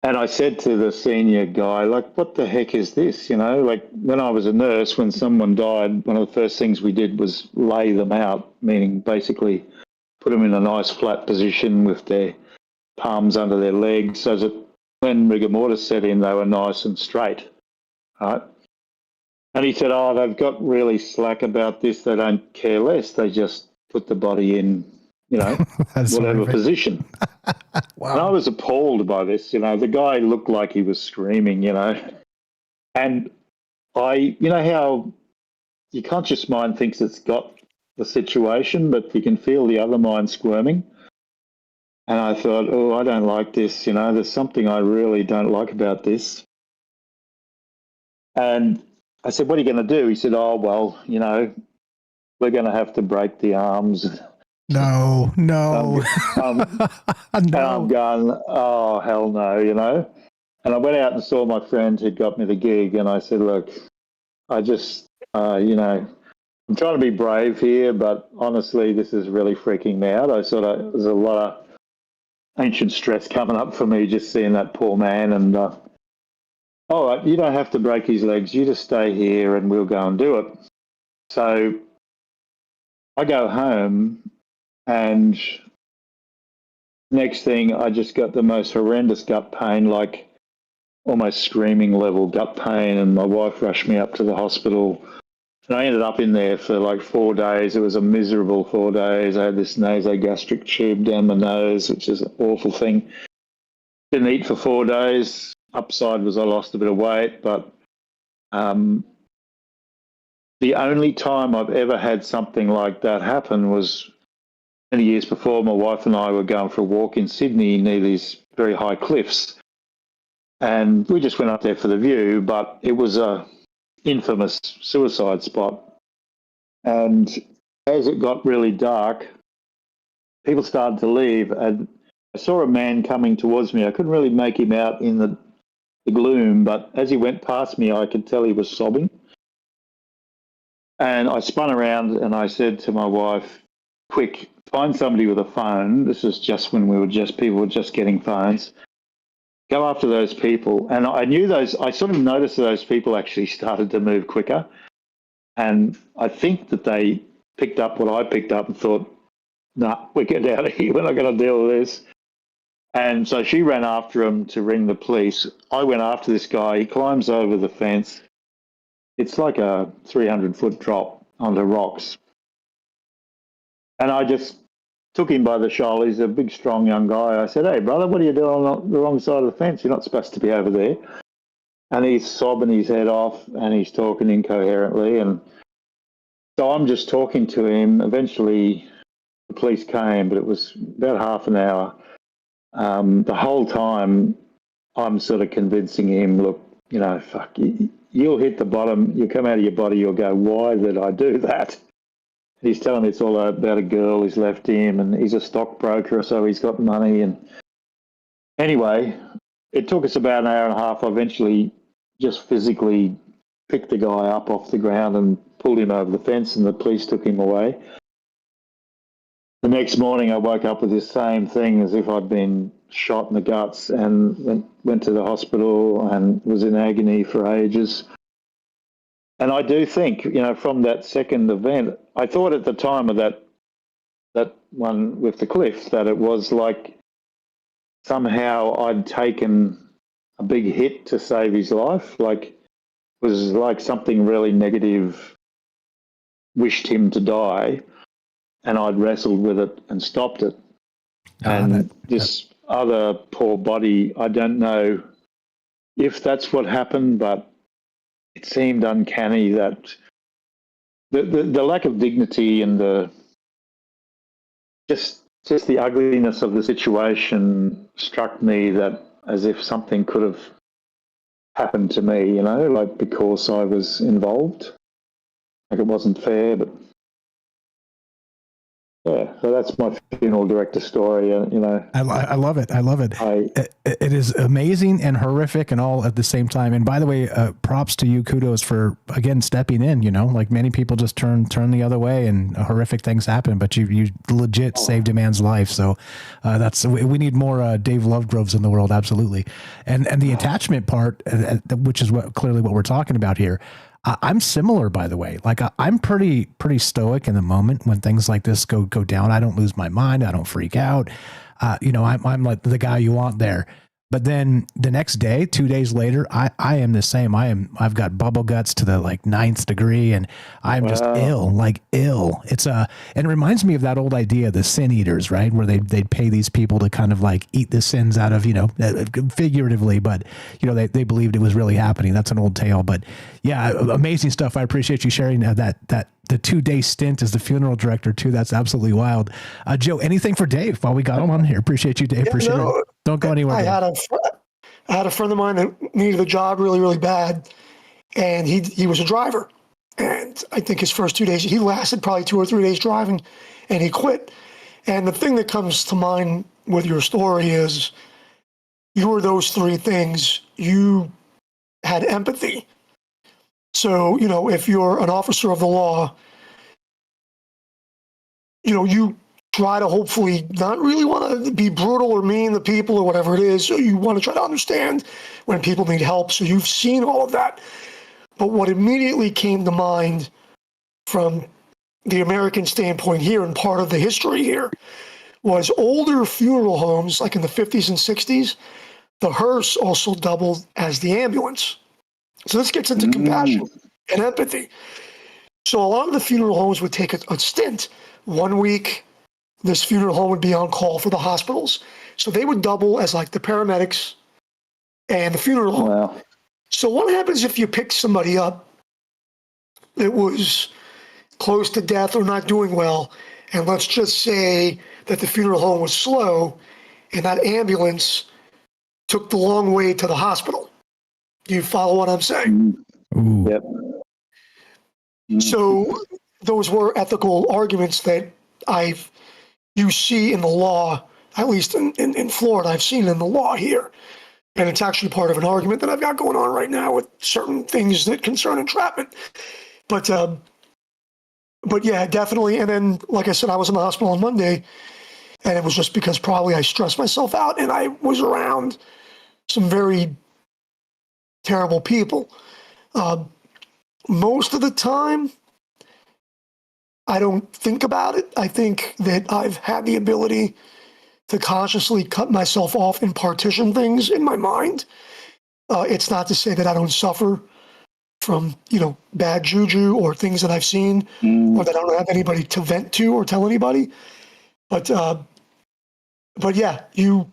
And I said to the senior guy, like, what the heck is this? Like when I was a nurse, when someone died, one of the first things we did was lay them out, meaning basically put them in a nice flat position with their palms under their legs so that when rigor mortis set in, they were nice and straight, right? And he said, they've got really slack about this. They don't care less. They just put the body in, whatever position. Wow. And I was appalled by this. The guy looked like he was screaming, And how your conscious mind thinks it's got the situation, but you can feel the other mind squirming. And I thought, I don't like this. There's something I really don't like about this. And I said, what are you going to do? He said, we're going to have to break the arms. No. No. And I'm going, oh, hell no, And I went out and saw my friend who'd got me the gig, and I said, look, I just, I'm trying to be brave here, but honestly, this is really freaking me out. There's a lot of ancient stress coming up for me just seeing that poor man. And, all right, you don't have to break his legs. You just stay here and we'll go and do it. So I go home and Next thing, I just got the most horrendous gut pain, like almost screaming level gut pain, and my wife rushed me up to the hospital. And I ended up in there for like 4 days. It was a miserable 4 days. I had this nasogastric tube down my nose, which is an awful thing. Didn't eat for 4 days. Upside was I lost a bit of weight, but the only time I've ever had something like that happen was many years before. My wife and I were going for a walk in Sydney near these very high cliffs. And we just went up there for the view, but it was a infamous suicide spot. And as it got really dark, people started to leave. And I saw a man coming towards me. I couldn't really make him out in the gloom, but as he went past me, I could tell he was sobbing. And I spun around and I said to my wife, quick, find somebody with a phone. This is just when people were just getting phones. Go after those people. And I sort of noticed that those people actually started to move quicker. And I think that they picked up what I picked up and thought, nah, we're getting out of here. We're not going to deal with this. And so she ran after him to ring the police. I went after this guy. He climbs over the fence. It's like a 300-foot drop onto rocks. And I just took him by the shoulder. He's a big, strong young guy. I said, hey, brother, what are you doing on the wrong side of the fence? You're not supposed to be over there. And he's sobbing his head off and he's talking incoherently. And so I'm just talking to him. Eventually, the police came, but it was about half an hour. The whole time, I'm sort of convincing him, look, fuck, you'll hit the bottom, you'll come out of your body, you'll go, why did I do that? He's telling me it's all about a girl who's left him, and he's a stockbroker, so he's got money. And anyway, it took us about an hour and a half. I eventually just physically picked the guy up off the ground and pulled him over the fence, and the police took him away. The next morning, I woke up with this same thing, as if I'd been shot in the guts, and went to the hospital and was in agony for ages. And I do think, from that second event, I thought at the time of that one with the cliff that it was like somehow I'd taken a big hit to save his life. Like, it was like something really negative wished him to die, and I'd wrestled with it and stopped it. And this other poor body, I don't know if that's what happened, but it seemed uncanny that the lack of dignity and the just the ugliness of the situation struck me, that as if something could have happened to me, like because I was involved. Like it wasn't fair, but yeah, so that's my funeral director story. I love it. I love it. It is amazing and horrific and all at the same time. And by the way, props to you. Kudos for, again, stepping in. Like many people just turn the other way and horrific things happen, but you legit saved a man's life. So we need more Dave Lovegroves in the world. Absolutely. And the attachment part, which is clearly what we're talking about here. I'm similar, by the way. Like I'm pretty stoic in the moment when things like this go down. I don't lose my mind. I don't freak out. I'm like the guy you want there. But then the next day, 2 days later, I am the same. I've got bubble guts to the like 9th degree, and I'm just ill. It's and it reminds me of that old idea, the sin eaters, right? Where they'd pay these people to kind of like eat the sins out of, figuratively, but they believed it was really happening. That's an old tale, but yeah, amazing stuff. I appreciate you sharing that the 2-day stint as the funeral director too. That's absolutely wild. Joe, anything for Dave while we got him on here? Appreciate you, Dave. Appreciate it. Don't go anywhere. I had a friend of mine that needed a job really, really bad, and he was a driver. And I think his first 2 days, he lasted probably 2 or 3 days driving, and he quit. And the thing that comes to mind with your story is you were those 3 things. You had empathy. So, if you're an officer of the law, you try to hopefully not really want to be brutal or mean to people or whatever it is. So you want to try to understand when people need help. So you've seen all of that. But what immediately came to mind from the American standpoint here and part of the history here was older funeral homes, like in the 50s and 60s, the hearse also doubled as the ambulance. So this gets into compassion and empathy. So a lot of the funeral homes would take a stint. 1 week, this funeral home would be on call for the hospitals. So they would double as like the paramedics and the funeral home. Wow. So what happens if you pick somebody up that was close to death or not doing well, and let's just say that the funeral home was slow and that ambulance took the long way to the hospital? Do you follow what I'm saying? Ooh. Yep. So those were ethical arguments that you see in the law, at least in Florida, I've seen in the law here. And it's actually part of an argument that I've got going on right now with certain things that concern entrapment. But yeah, definitely. And then, like I said, I was in the hospital on Monday, and it was just because probably I stressed myself out and I was around some very terrible people. Most of the time, I don't think about it. I think that I've had the ability to consciously cut myself off and partition things in my mind. It's not to say that I don't suffer from, bad juju or things that I've seen, or that I don't have anybody to vent to or tell anybody. But yeah, you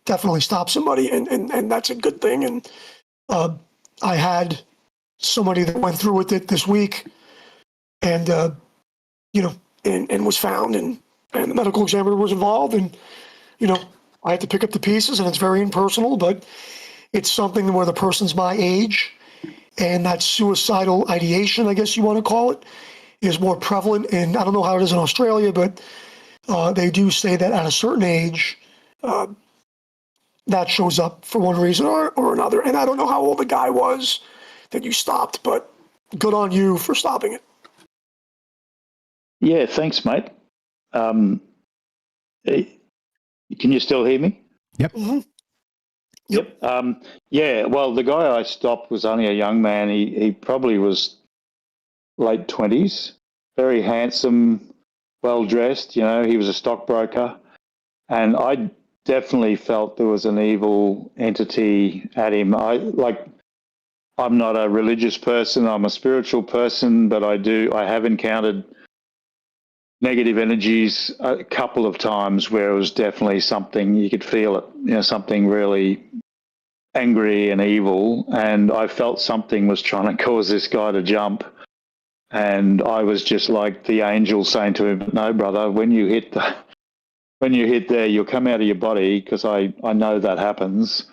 definitely stop somebody, and that's a good thing. And I had somebody that went through with it this week, and and was found, and the medical examiner was involved, and I had to pick up the pieces, and it's very impersonal, but it's something where the person's my age, and that suicidal ideation, I guess you want to call it, is more prevalent. And I don't know how it is in Australia, but they do say that at a certain age, that shows up for one reason or another. And I don't know how old the guy was that you stopped, but good on you for stopping it. Yeah, thanks, mate. Can you still hear me? Yep. Mm-hmm. Yep. Yeah, well, the guy I stopped was only a young man. He probably was late 20s, very handsome, well-dressed. He was a stockbroker. And I definitely felt there was an evil entity at him. I'm not a religious person. I'm a spiritual person, but I have encountered negative energies a couple of times where it was definitely something, you could feel it, something really angry and evil. And I felt something was trying to cause this guy to jump. And I was just like the angel saying to him, no, brother, when you hit there, you'll come out of your body, because I know that happens.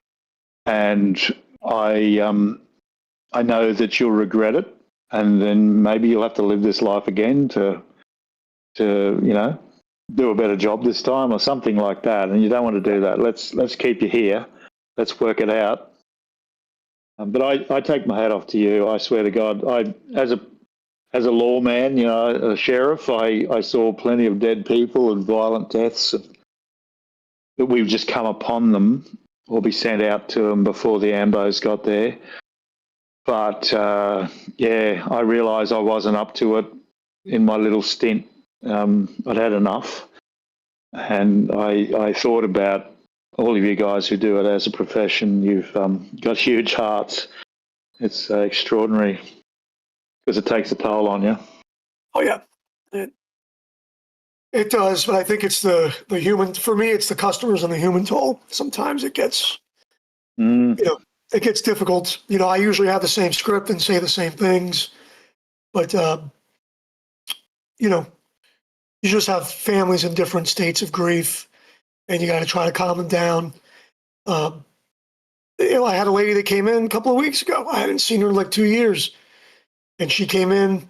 And I know that you'll regret it. And then maybe you'll have to live this life again to do a better job this time, or something like that. And you don't want to do that. Let's keep you here. Let's work it out. But I take my hat off to you. I swear to God, as a lawman, a sheriff, I saw plenty of dead people and violent deaths that we've just come upon them or be sent out to them before the ambos got there. But yeah, I realised I wasn't up to it in my little stint. I'd had enough, and I thought about all of you guys who do it as a profession. You've got huge hearts. It's extraordinary, because it takes a toll on you. Oh yeah, it does. But I think it's the human. For me, it's the customers and the human toll. Sometimes it gets, it gets difficult. I usually have the same script and say the same things, but you just have families in different states of grief, and you got to try to calm them down. I had a lady that came in a couple of weeks ago. I hadn't seen her in like 2 years, and she came in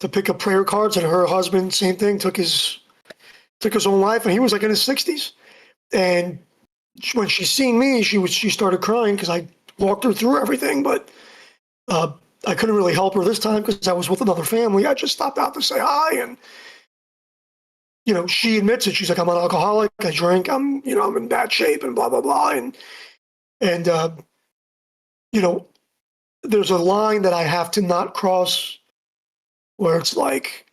to pick up prayer cards, and her husband, same thing, took his own life, and he was like in his 60s. And when she seen me, she started crying because I walked her through everything, but I couldn't really help her this time because I was with another family. I just stopped out to say hi, and she admits it. She's like, I'm an alcoholic. I drink. I'm in bad shape, and blah blah blah. And there's a line that I have to not cross, where it's like,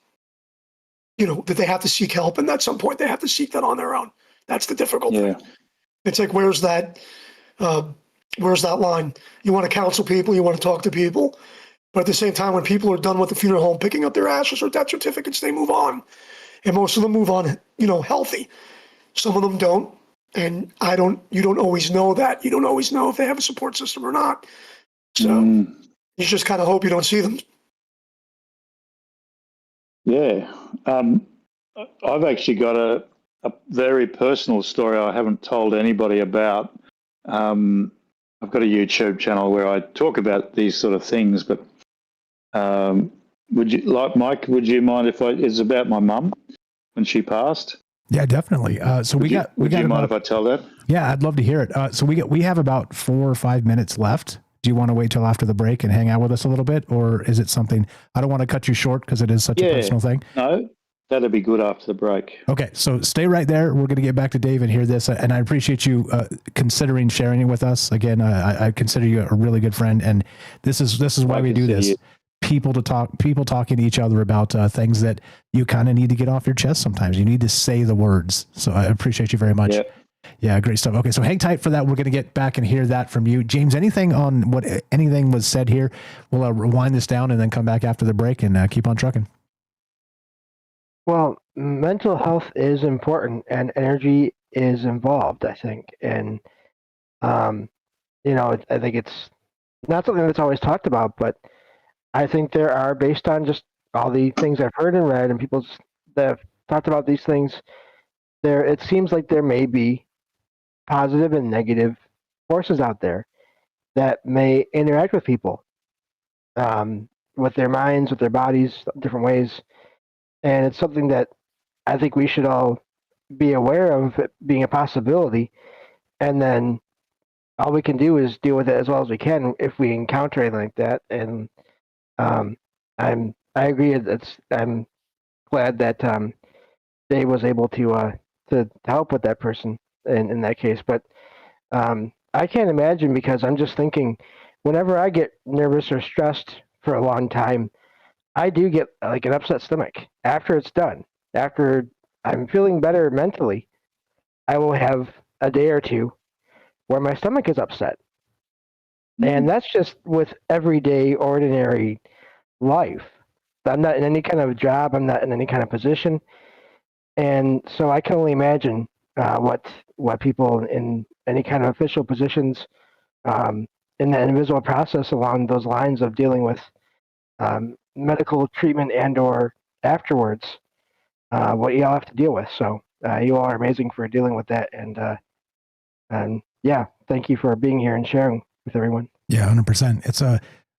that they have to seek help, and at some point they have to seek that on their own. That's the difficult thing. It's like, where's that line? You want to counsel people, you want to talk to people, but at the same time, when people are done with the funeral home, picking up their ashes or death certificates, they move on, and most of them move on, healthy. Some of them don't, and you don't always know that. You don't always know if they have a support system or not. So you just kind of hope you don't see them. Yeah. I've actually got a very personal story I haven't told anybody about. I've got a YouTube channel where I talk about these sort of things, but Mike, would you mind if it's about my mum when she passed? Yeah, definitely. Would you mind if I tell that? Yeah, I'd love to hear it. So we have about 4 or 5 minutes left. Do you want to wait till after the break and hang out with us a little bit, or is it something? I don't want to cut you short because it is such a personal thing. No, that'd be good after the break. Okay, so stay right there. We're going to get back to Dave and hear this, and I appreciate you considering sharing it with us. Again, I consider you a really good friend, and this is why we do this. People talking to each other about things that you kind of need to get off your chest. Sometimes you need to say the words. So I appreciate you very much. Yeah, great stuff. Okay, so hang tight for that. We're going to get back and hear that from you. James, anything was said here? We'll rewind this down and then come back after the break and keep on trucking. Well, mental health is important and energy is involved, I think. And, I think it's not something that's always talked about, but I think there are, based on just all the things I've heard and read and people that have talked about these things, it seems like there may be positive and negative forces out there that may interact with people with their minds, with their bodies, different ways. And it's something that I think we should all be aware of it being a possibility. And then all we can do is deal with it as well as we can if we encounter anything like that. And I agree. I'm glad that Dave was able to help with that person in that case. But I can't imagine, because I'm just thinking, whenever I get nervous or stressed for a long time, I do get like an upset stomach after it's done. After I'm feeling better mentally, I will have a day or two where my stomach is upset. And that's just with everyday, ordinary life. I'm not in any kind of job. I'm not in any kind of position. And so I can only imagine what people in any kind of official positions in the individual process along those lines of dealing with medical treatment and or afterwards, what you all have to deal with. So you all are amazing for dealing with that. And yeah, thank you for being here and sharing with everyone. Yeah, 100%. It's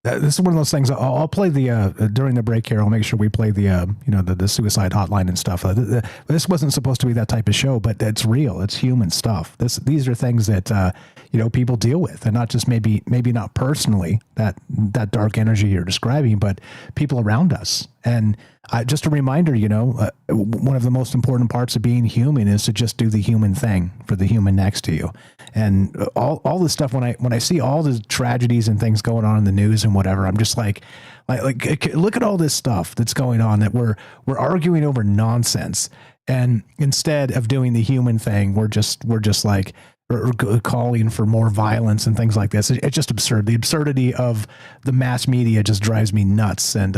this is one of those things. I'll play the during the break here. I'll make sure we play the suicide hotline and stuff. This wasn't supposed to be that type of show, but it's real. It's human stuff. These are things that people deal with, and not just maybe not personally that dark energy you're describing, but people around us. And just a reminder, one of the most important parts of being human is to just do the human thing for the human next to you. And all this stuff, when I see all the tragedies and things going on in the news and whatever, I'm just like look at all this stuff that's going on, that we're arguing over nonsense. And instead of doing the human thing, we're just like, or calling for more violence and things like this. It's just absurd. The absurdity of the mass media just drives me nuts. And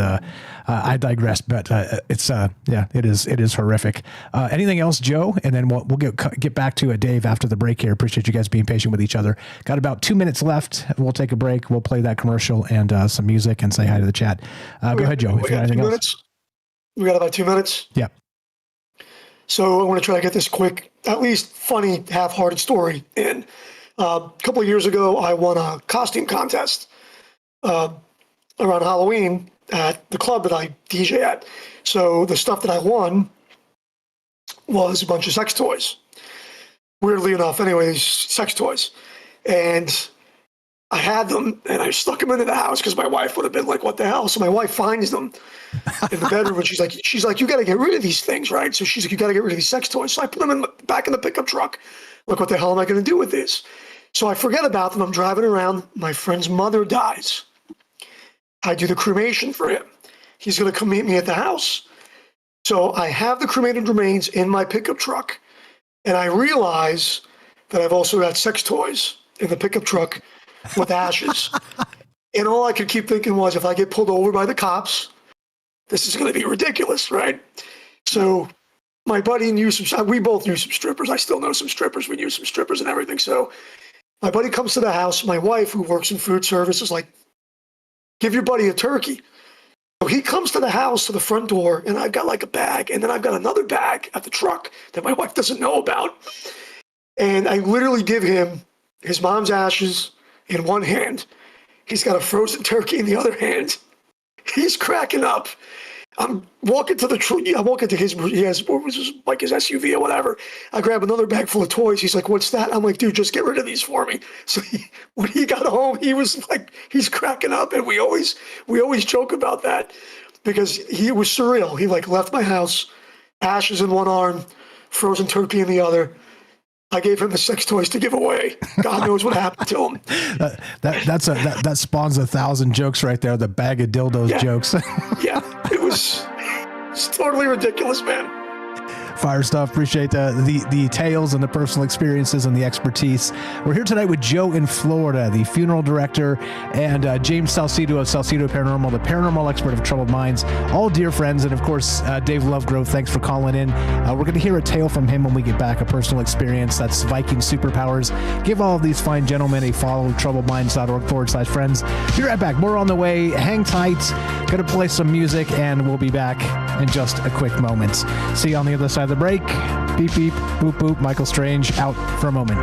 I digress, but it is horrific. Anything else, Joe? And then we'll get back to Dave after the break here. Appreciate you guys being patient with each other. Got about 2 minutes left. We'll take a break. We'll play that commercial and some music and say hi to the chat. Go ahead, Joe. If you got anything else. We got about 2 minutes. Yeah. So I want to try to get this quick, at least funny, half-hearted story in. A couple of years ago, I won a costume contest around Halloween at the club that I DJ at. So the stuff that I won was a bunch of sex toys. Weirdly enough, anyways, sex toys. And I had them, and I stuck them into the house because my wife would have been like, what the hell? So my wife finds them in the bedroom, and she's like, you got to get rid of these things, right? So she's like, you got to get rid of these sex toys. So I put them back in the pickup truck. Like, what the hell am I going to do with this? So I forget about them. I'm driving around. My friend's mother dies. I do the cremation for him. He's going to come meet me at the house. So I have the cremated remains in my pickup truck, and I realize that I've also got sex toys in the pickup truck with ashes. And all I could keep thinking was, if I get pulled over by the cops, this is going to be ridiculous, right? So my buddy knew we both knew some strippers. I still know some strippers. We knew some strippers and everything. So my buddy comes to the house. My wife, who works in food service, is like, give your buddy a turkey. So he comes to the house, to the front door, and I've got like a bag. And then I've got another bag at the truck that my wife doesn't know about. And I literally give him his mom's ashes in one hand. He's got a frozen turkey in the other hand. He's cracking up. I'm walking to the truck. I walk into his like his SUV or whatever. I grab another bag full of toys. He's like, "What's that?" I'm like, "Dude, just get rid of these for me." So when he got home, he was like, he's cracking up, and we always joke about that because he was surreal. He like left my house, ashes in one arm, frozen turkey in the other. I gave him the sex toys to give away. God knows what happened to him. That spawns 1,000 jokes right there. The bag of dildos jokes. Yeah, it's totally ridiculous, man. Fire stuff. Appreciate the tales and the personal experiences and the expertise. We're here tonight with Joe in Florida, the funeral director, and James Salcido of Salcido Paranormal, the paranormal expert of Troubled Minds, all dear friends. And of course, Dave Lovegrove, thanks for calling in. We're going to hear a tale from him when we get back, a personal experience. That's Viking Superpowers. Give all of these fine gentlemen a follow, troubledminds.org/friends. Be right back. More on the way. Hang tight. Going to play some music, and we'll be back in just a quick moment. See you on the other side of the break. Beep, beep, boop, boop. Michael Strange out for a moment.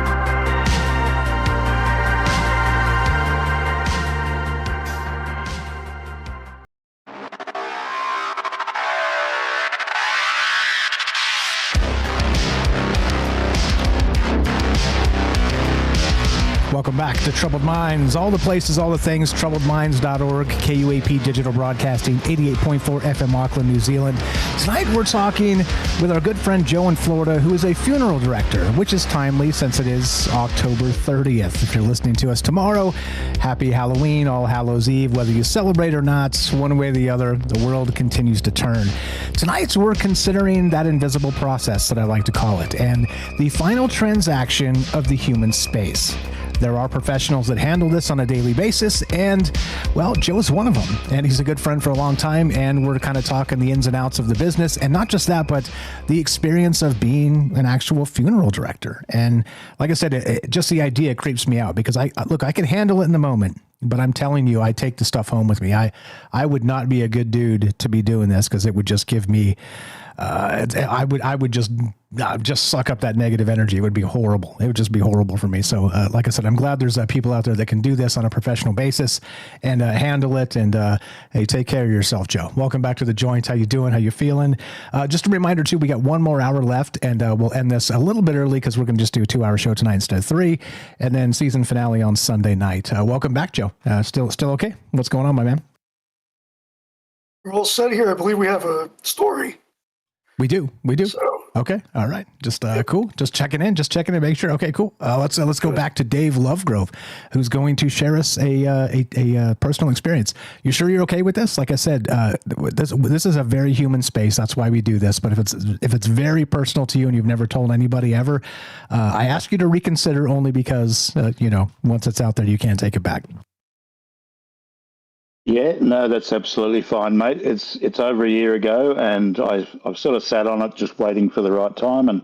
Welcome back to Troubled Minds. All the places, all the things, troubledminds.org, KUAP Digital Broadcasting, 88.4 FM Auckland, New Zealand. Tonight we're talking with our good friend Joe in Florida, who is a funeral director, which is timely since it is October 30th. If you're listening to us tomorrow, happy Halloween, All Hallows Eve. Whether you celebrate or not, one way or the other, the world continues to turn. Tonight we're considering that invisible process that I like to call it, and the final transaction of the human space. There are professionals that handle this on a daily basis, and, well, Joe's one of them, and he's a good friend for a long time, and we're kind of talking the ins and outs of the business, and not just that, but the experience of being an actual funeral director. And like I said, just the idea creeps me out, because I can handle it in the moment, but I'm telling you, I take the stuff home with me. I would not be a good dude to be doing this, because it would just give me I would just suck up that negative energy. It would be horrible. It would just be horrible for me. So, like I said, I'm glad there's people out there that can do this on a professional basis and handle it. And hey, take care of yourself, Joe. Welcome back to the joint. How you doing? How you feeling? Just a reminder too, we got one more hour left, and we'll end this a little bit early because we're going to just do a 2-hour show tonight instead of 3, and then season finale on Sunday night. Welcome back, Joe. Still okay? What's going on, my man? We're all set here. I believe we have a story. We do. So, okay. All right. Just cool. Just checking in. Make sure. Okay, cool. Let's go back to Dave Lovegrove, who's going to share us a personal experience. You sure you're okay with this? Like I said, this is a very human space. That's why we do this. But if it's very personal to you and you've never told anybody ever, I ask you to reconsider, only because once it's out there, you can't take it back. Yeah, no, that's absolutely fine, mate. It's over a year ago, and I've sort of sat on it just waiting for the right time, and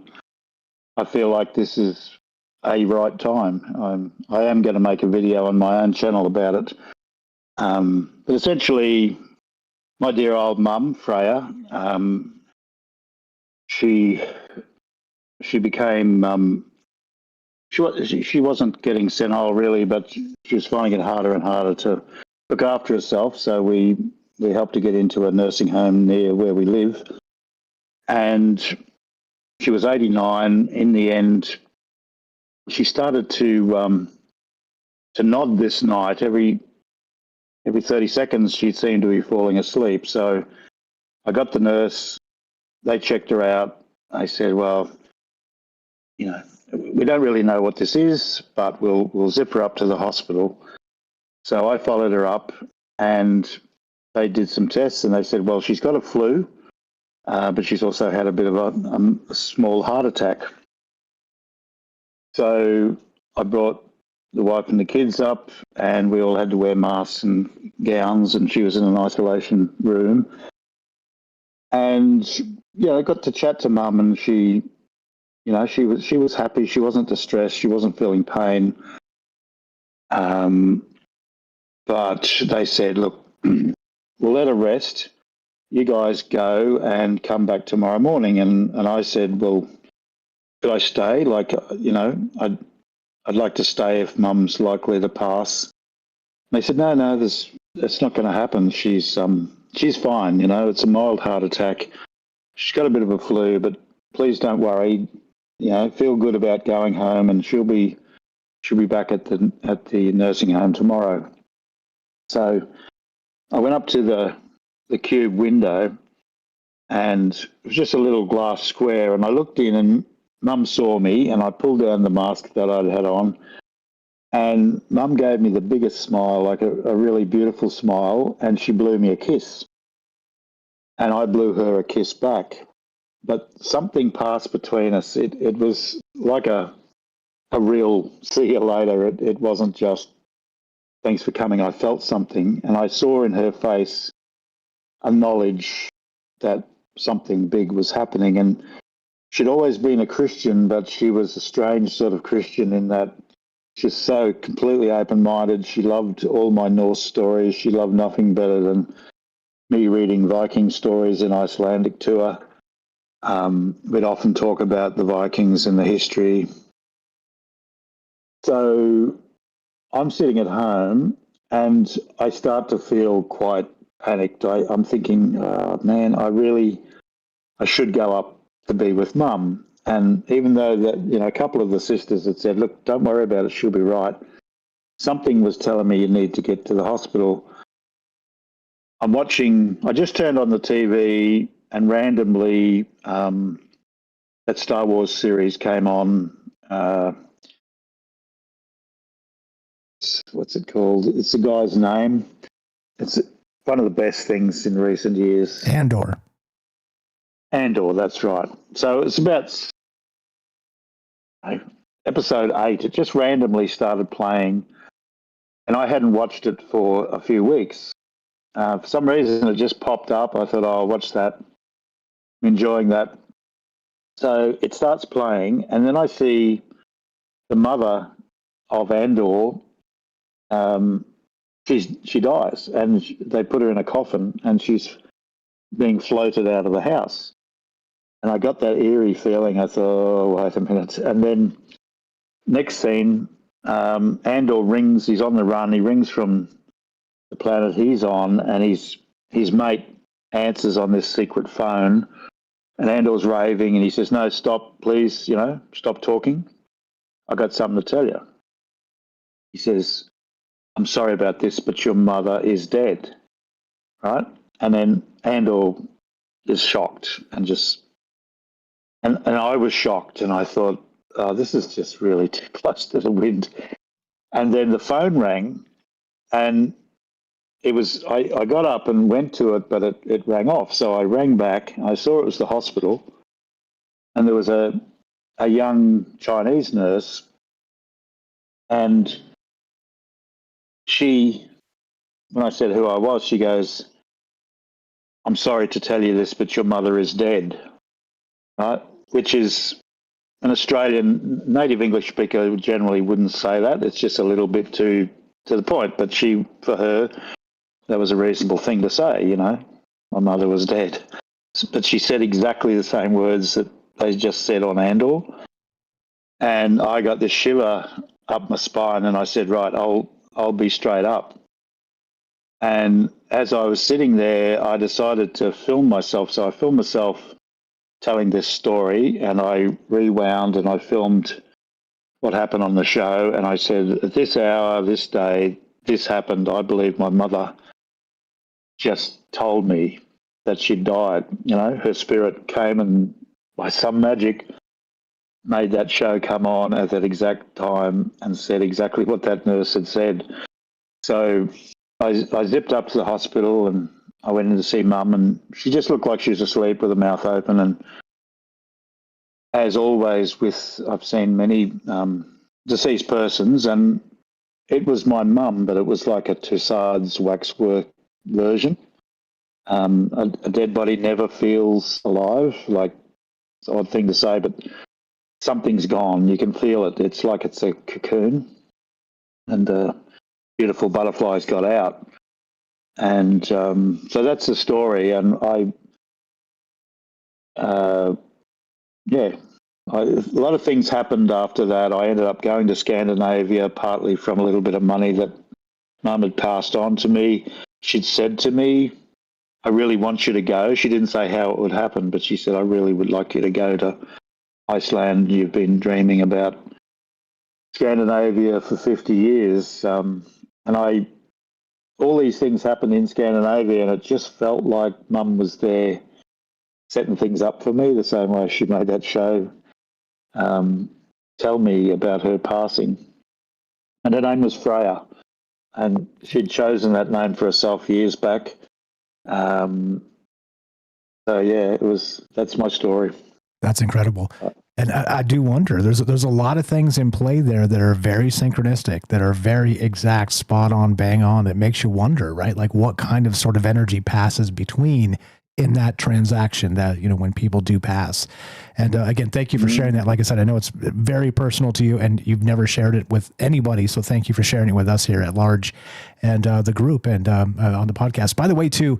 I feel like this is a right time. I am going to make a video on my own channel about it. But essentially, my dear old mum, Freya, she became she wasn't getting senile really, but she was finding it harder and harder to look after herself, so we helped her get into a nursing home near where we live. And she was 89. In the end, she started to nod this night. Every 30 seconds, she seemed to be falling asleep. So I got the nurse. They checked her out. I said, well, we don't really know what this is, but we'll zip her up to the hospital. So I followed her up, and they did some tests, and they said, well, she's got a flu, but she's also had a bit of a small heart attack. So I brought the wife and the kids up, and we all had to wear masks and gowns, and she was in an isolation room. And I got to chat to Mum, and she was happy. She wasn't distressed. She wasn't feeling pain. But they said, look, we'll let her rest. You guys go and come back tomorrow morning. And I said, well, could I stay? Like, I'd like to stay if Mum's likely to pass. And they said, no, that's not going to happen. She's fine. It's a mild heart attack. She's got a bit of a flu, but please don't worry. Feel good about going home, and she'll be back at the nursing home tomorrow. So I went up to the cube window, and it was just a little glass square, and I looked in, and Mum saw me, and I pulled down the mask that I'd had on, and Mum gave me the biggest smile, like a really beautiful smile, and she blew me a kiss. And I blew her a kiss back. But something passed between us. It was like a real see you later. It wasn't just thanks for coming. I felt something, and I saw in her face a knowledge that something big was happening. And she'd always been a Christian, but she was a strange sort of Christian in that she's so completely open-minded. She loved all my Norse stories. She loved nothing better than me reading Viking stories in Icelandic to her. We'd often talk about the Vikings and the history. So I'm sitting at home, and I start to feel quite panicked. I'm thinking, oh, man, I should go up to be with Mum. And even though that, a couple of the sisters had said, look, don't worry about it, she'll be right. Something was telling me you need to get to the hospital. I just turned on the TV, and randomly that Star Wars series came on. What's it called? It's the guy's name. It's one of the best things in recent years. Andor, that's right. So it's about episode 8. It just randomly started playing, and I hadn't watched it for a few weeks. For some reason, it just popped up. I thought, I'll watch that. I'm enjoying that. So it starts playing, and then I see the mother of Andor. She dies, and they put her in a coffin, and she's being floated out of the house. And I got that eerie feeling. I thought, oh, wait a minute. And then next scene, Andor rings. He's on the run. He rings from the planet he's on, and his mate answers on this secret phone, and Andor's raving, and he says, no, stop, please, stop talking. I got something to tell you. He says, I'm sorry about this, but your mother is dead, right? And then Andor is shocked and I was shocked, and I thought, oh, this is just really too close to the wind. And then the phone rang, and it was, I got up and went to it, but it rang off. So I rang back. I saw it was the hospital, and there was a young Chinese nurse, and when I said who I was, she goes, I'm sorry to tell you this, but your mother is dead, right? Which is an Australian native English speaker generally wouldn't say that. It's just a little bit too to the point. But for her, that was a reasonable thing to say, my mother was dead. But she said exactly the same words that they just said on Andor. And I got this shiver up my spine, and I said, right, I'll be straight up. And as I was sitting there, I decided to film myself. So I filmed myself telling this story, and I rewound and I filmed what happened on the show. And I said, at this hour, this day, this happened. I believe my mother just told me that she died. Her spirit came and by some magic made that show come on at that exact time and said exactly what that nurse had said. So I zipped up to the hospital, and I went in to see Mum, and she just looked like she was asleep with her mouth open. And as always, I've seen many deceased persons, and it was my mum, but it was like a Tues waxwork version. A dead body never feels alive. Like, it's an odd thing to say, but something's gone. You can feel it. It's like it's a cocoon, and the beautiful butterflies got out. And so that's the story. And a lot of things happened after that. I ended up going to Scandinavia, partly from a little bit of money that Mum had passed on to me. She'd said to me, I really want you to go. She didn't say how it would happen, but she said, I really would like you to go to Iceland. You've been dreaming about Scandinavia for 50 years. And all these things happened in Scandinavia, and it just felt like Mum was there setting things up for me the same way she made that show tell me about her passing. And her name was Freya, and she'd chosen that name for herself years back. That's my story. That's incredible. And I do wonder, there's a lot of things in play there that are very synchronistic, that are very exact, spot on, bang on, that makes you wonder, right? Like what kind of sort of energy passes between in that transaction that, when people do pass. And again, thank you for sharing that. Like I said, I know it's very personal to you and you've never shared it with anybody. So thank you for sharing it with us here at large and the group and on the podcast. By the way, too,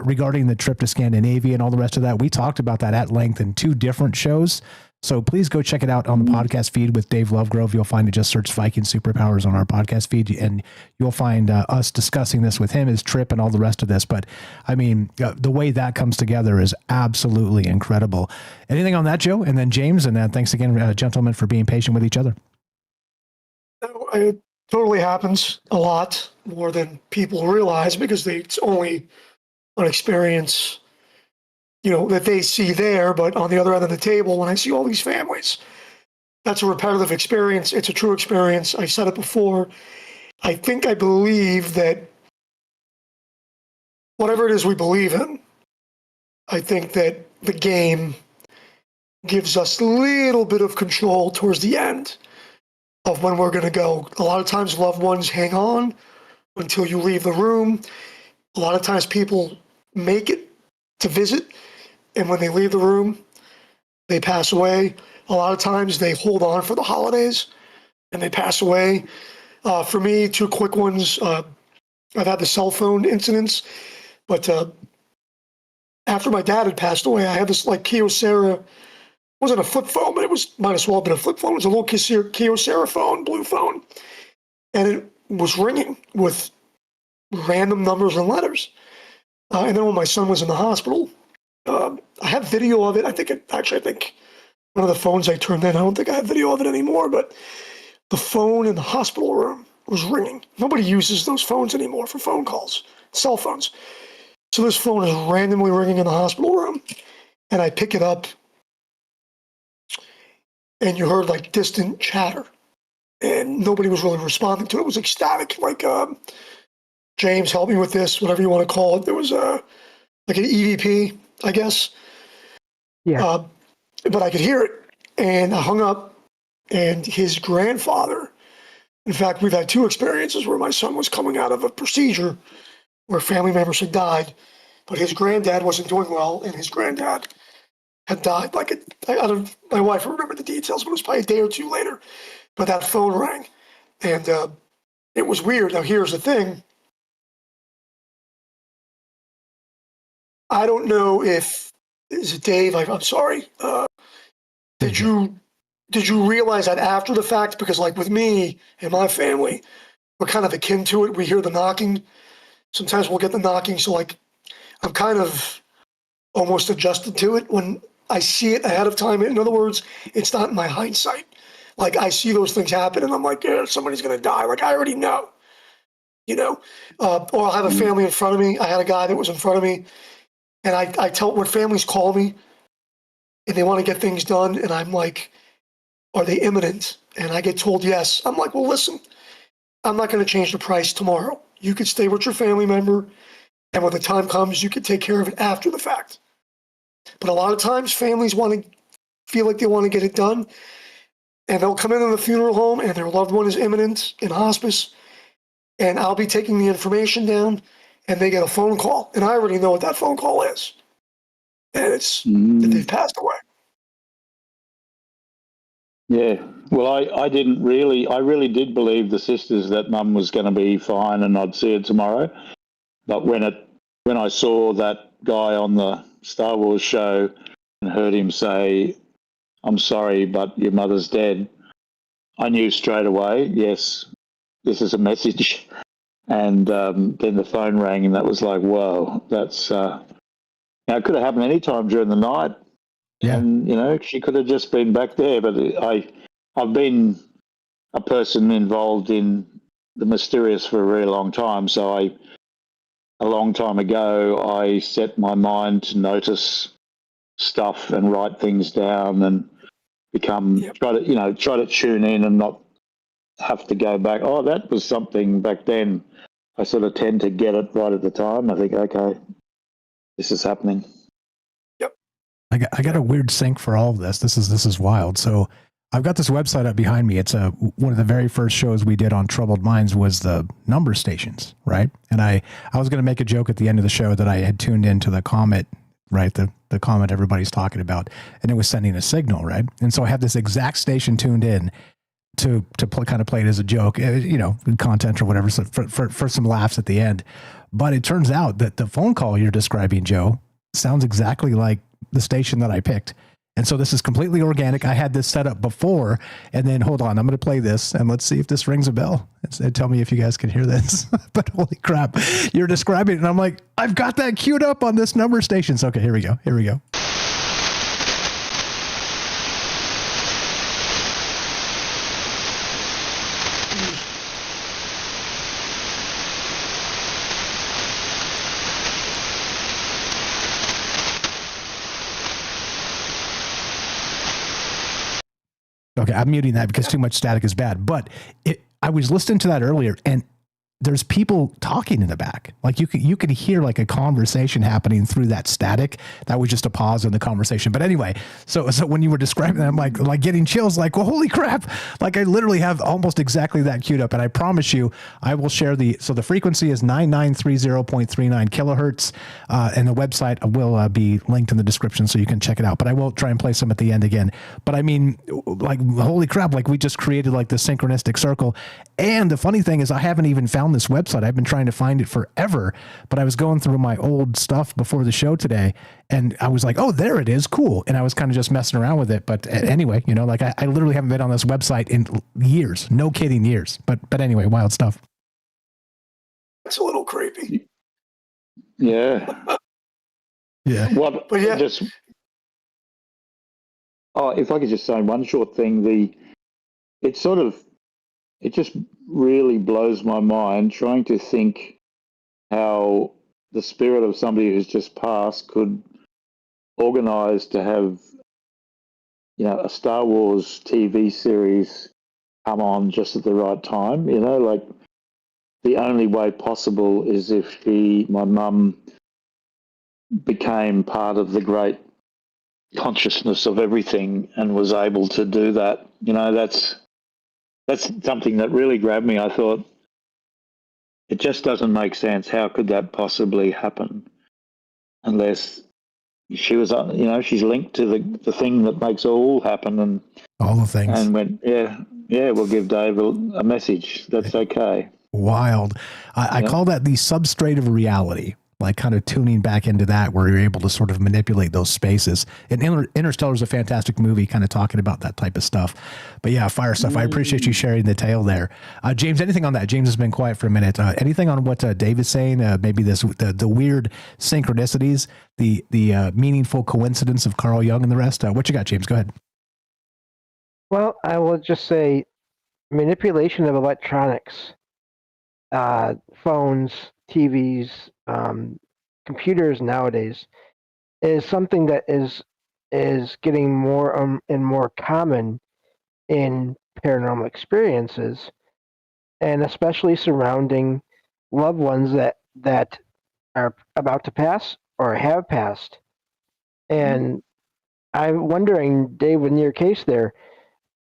regarding the trip to Scandinavia and all the rest of that, we talked about that at length in 2 different shows. So please go check it out on the podcast feed with Dave Lovegrove. You'll find it. Just search Viking Superpowers on our podcast feed, and you'll find us discussing this with him, his trip, and all the rest of this. But I mean, the way that comes together is absolutely incredible. Anything on that, Joe? And then James, and thanks again, gentlemen, for being patient with each other. It totally happens a lot more than people realize because it's only an experience that they see there, but on the other end of the table, when I see all these families, that's a repetitive experience. It's a true experience. I said it before. I believe that whatever it is we believe in, I think that the game gives us a little bit of control towards the end of when we're going to go. A lot of times loved ones hang on until you leave the room. A lot of times people make it to visit, and when they leave the room, they pass away. A lot of times they hold on for the holidays and they pass away. For me, 2 quick ones. I've had the cell phone incidents, but after my dad had passed away, I had this like Kyocera, wasn't a flip phone, but might as well have been a flip phone. It was a little Kyocera phone, blue phone. And it was ringing with random numbers and letters. And then when my son was in the hospital, I have video of it. I think one of the phones I turned in, I don't think I have video of it anymore, but the phone in the hospital room was ringing. Nobody uses those phones anymore for phone calls, cell phones. So this phone is randomly ringing in the hospital room, and I pick it up, and you heard like distant chatter, and nobody was really responding to it. It was ecstatic, like James, help me with this, whatever you want to call it. There was like an EVP, I guess. Yeah. But I could hear it, and I hung up, and his grandfather, in fact, we've had 2 experiences where my son was coming out of a procedure where family members had died, but his granddad wasn't doing well, and his granddad had died. My wife remembered the details, but it was probably a day or 2 later. But that phone rang, and it was weird. Now, here's the thing. I don't know if, is it Dave? I'm sorry. Did you realize that after the fact? Because like with me and my family, we're kind of akin to it. We hear the knocking. Sometimes we'll get the knocking. So like, I'm kind of almost adjusted to it when I see it ahead of time. In other words, it's not in my hindsight. Like I see those things happen and I'm like, yeah, somebody's going to die. Like I already know, or I'll have a family in front of me. I had a guy that was in front of me. And I tell when families call me and they want to get things done, and I'm like, are they imminent? And I get told yes. I'm like, well, listen, I'm not going to change the price tomorrow. You could stay with your family member And when the time comes, you can take care of it after the fact. But a lot of times, families feel like they want to get it done, and they'll come in on the funeral home, and their loved one is imminent in hospice, and I'll be taking the information down, and they get a phone call, and I already know what that phone call is, and it's that they've passed away. Yeah. Well, I really did believe the sisters that Mum was going to be fine and I'd see her tomorrow. But when I saw that guy on the Star Wars show and heard him say, "I'm sorry, but your mother's dead," I knew straight away, yes, this is a message. And then the phone rang, and that was like, whoa, that's now it could have happened any time during the night. Yeah. And she could have just been back there. But I've been a person involved in the mysterious for a very long time. So a long time ago, I set my mind to notice stuff and write things down and try to tune in and not have to go back. Oh, that was something back then. I sort of tend to get it right at the time. I think, okay, this is happening. I got a weird sync for all of this. This is wild. So I've got this website up behind me. It's one of the very first shows we did on Troubled Minds was the number stations, right? And I was going to make a joke at the end of the show that I had tuned into the comet, right? The comet everybody's talking about, and it was sending a signal, right? And so I have this exact station tuned in to kind of play it as a joke, content or whatever, so for some laughs at the end. But it turns out that the phone call you're describing, Joe, sounds exactly like the station that I picked. And so this is completely organic. I had this set up before, and then hold on, I'm going to play this and let's see if this rings a bell and tell me if you guys can hear this. But holy crap, you're describing it. And I'm like, I've got that queued up on this number station. So, okay, here we go. Okay, I'm muting that because too much static is bad. But I was listening to that earlier, and there's people talking in the back. Like you could hear like a conversation happening through that static. That was just a pause in the conversation. But anyway, so when you were describing that, I'm like getting chills, like, well, holy crap. Like I literally have almost exactly that queued up. And I promise you, I will share the frequency is 9930.39 kilohertz. And the website will be linked in the description so you can check it out. But I will try and play some at the end again. But I mean, like, holy crap, like we just created like the synchronistic circle. And the funny thing is I haven't even found this website. I've been trying to find it forever, but I was going through my old stuff before the show today, and I was like, oh, there it is. Cool. And I was kind of just messing around with it. But anyway, like I literally haven't been on this website in years. No kidding, years. But anyway, wild stuff. It's a little creepy. Yeah. Yeah. But yeah. If I could just say one short thing, it just really blows my mind trying to think how the spirit of somebody who's just passed could organize to have, a Star Wars TV series come on just at the right time. Like the only way possible is if my mum became part of the great consciousness of everything and was able to do that. That's something that really grabbed me. I thought, it just doesn't make sense. How could that possibly happen? Unless she was, she's linked to the thing that makes all happen. And all the things. And went, we'll give Dave a message. That's okay. Wild. I call that the substrate of reality. Like kind of tuning back into that where you're able to sort of manipulate those spaces. And Interstellar is a fantastic movie kind of talking about that type of stuff. But yeah, fire stuff. I appreciate you sharing the tale there. James, anything on that? James has been quiet for a minute. Anything on what Dave is saying? Maybe the weird synchronicities, the meaningful coincidence of Carl Jung and the rest? What you got, James? Go ahead. Well, I will just say manipulation of electronics, phones, TVs, computers nowadays is something that is getting more and more common in paranormal experiences, and especially surrounding loved ones that are about to pass or have passed. And I'm wondering, Dave, in your case there,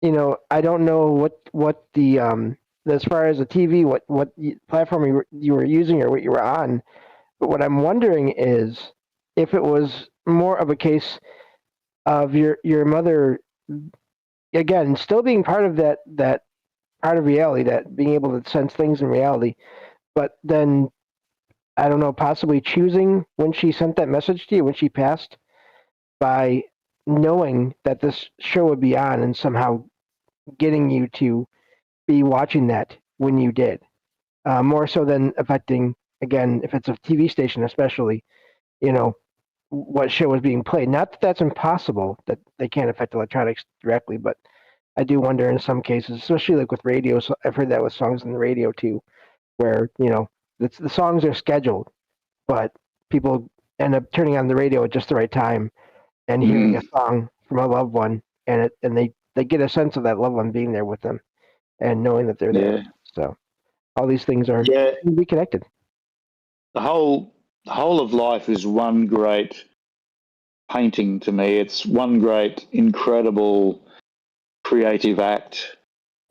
I don't know what the as far as the TV, what platform you were using or what you were on. But what I'm wondering is if it was more of a case of your mother, again, still being part of that part of reality, that being able to sense things in reality, but then I don't know, possibly choosing when she sent that message to you when she passed by knowing that this show would be on and somehow getting you to be watching that when you did. More so than affecting, again, if it's a TV station, especially, what show was being played. Not that that's impossible, that they can't affect electronics directly, but I do wonder in some cases, especially like with radio. So I've heard that with songs in the radio too, where the songs are scheduled, but people end up turning on the radio at just the right time and hearing a song from a loved one, and they get a sense of that loved one being there with them and knowing that they're there. So all these things are be connected. The whole of life is one great painting to me. It's one great, incredible, creative act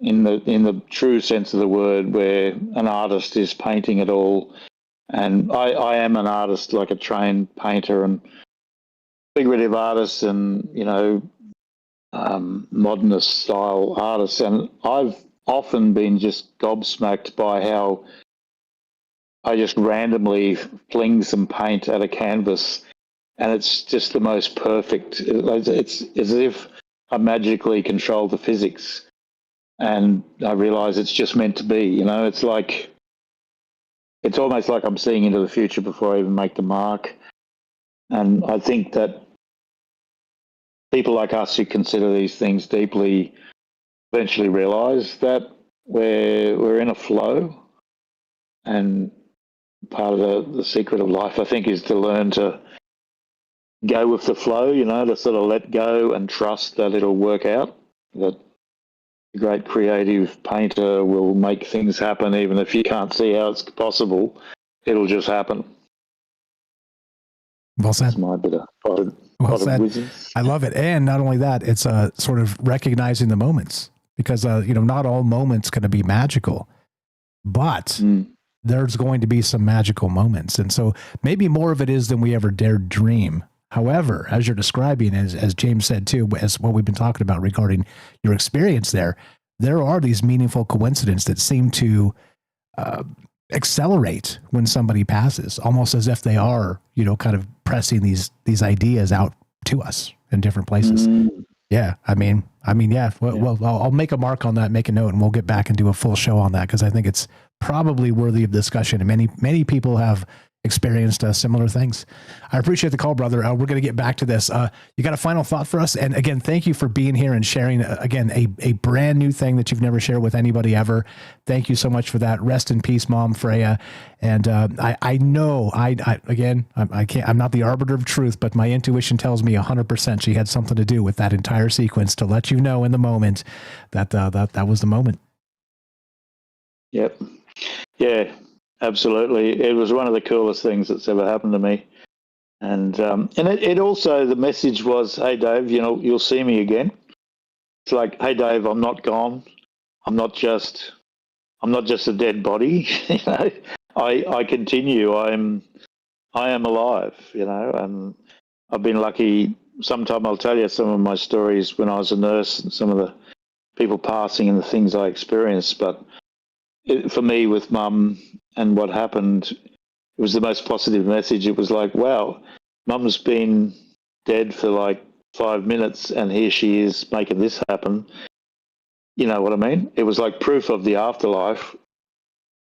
in the true sense of the word, where an artist is painting it all. And I am an artist, like a trained painter and figurative artist, and modernist style artist. And I've often been just gobsmacked by how I just randomly fling some paint at a canvas, and it's just the most perfect. It's as if I magically control the physics, and I realize it's just meant to be. It's like, it's almost like I'm seeing into the future before I even make the mark. And I think that people like us who consider these things deeply eventually realize that we're in a flow, and part of the secret of life, I think, is to learn to go with the flow, to sort of let go and trust that it'll work out, that the great creative painter will make things happen even if you can't see how it's possible. It'll just happen. Well said. That's my bit of well said. wisdom. I love it. And not only that, it's sort of recognizing the moments, because not all moments going to be magical, but there's going to be some magical moments. And so maybe more of it is than we ever dared dream. However, as you're describing, as James said too, as what we've been talking about regarding your experience there are these meaningful coincidences that seem to accelerate when somebody passes, almost as if they are, kind of pressing these ideas out to us in different places. Yeah. I mean, yeah. Well, I'll make a mark on that, make a note, and we'll get back and do a full show on that, because I think it's probably worthy of discussion. And many people have experienced similar things. I appreciate the call, brother. We're going to get back to this. You got a final thought for us? And again, thank you for being here and sharing again a brand new thing that you've never shared with anybody ever. Thank you so much for that. Rest in peace, Mom Freya. And I know I can't. I'm not the arbiter of truth, but my intuition tells me 100% she had something to do with that entire sequence to let you know in the moment that that was the moment. Yep. Yeah. Absolutely. It was one of the coolest things that's ever happened to me. And it also, the message was, hey, Dave, you'll see me again. It's like, hey, Dave, I'm not gone. I'm not just a dead body. I continue. I am alive, and I've been lucky. Sometime I'll tell you some of my stories when I was a nurse and some of the people passing and the things I experienced. But for me, with Mum and what happened, it was the most positive message. It was like, wow, Mum's been dead for like 5 minutes and here she is making this happen. You know what I mean? It was like proof of the afterlife.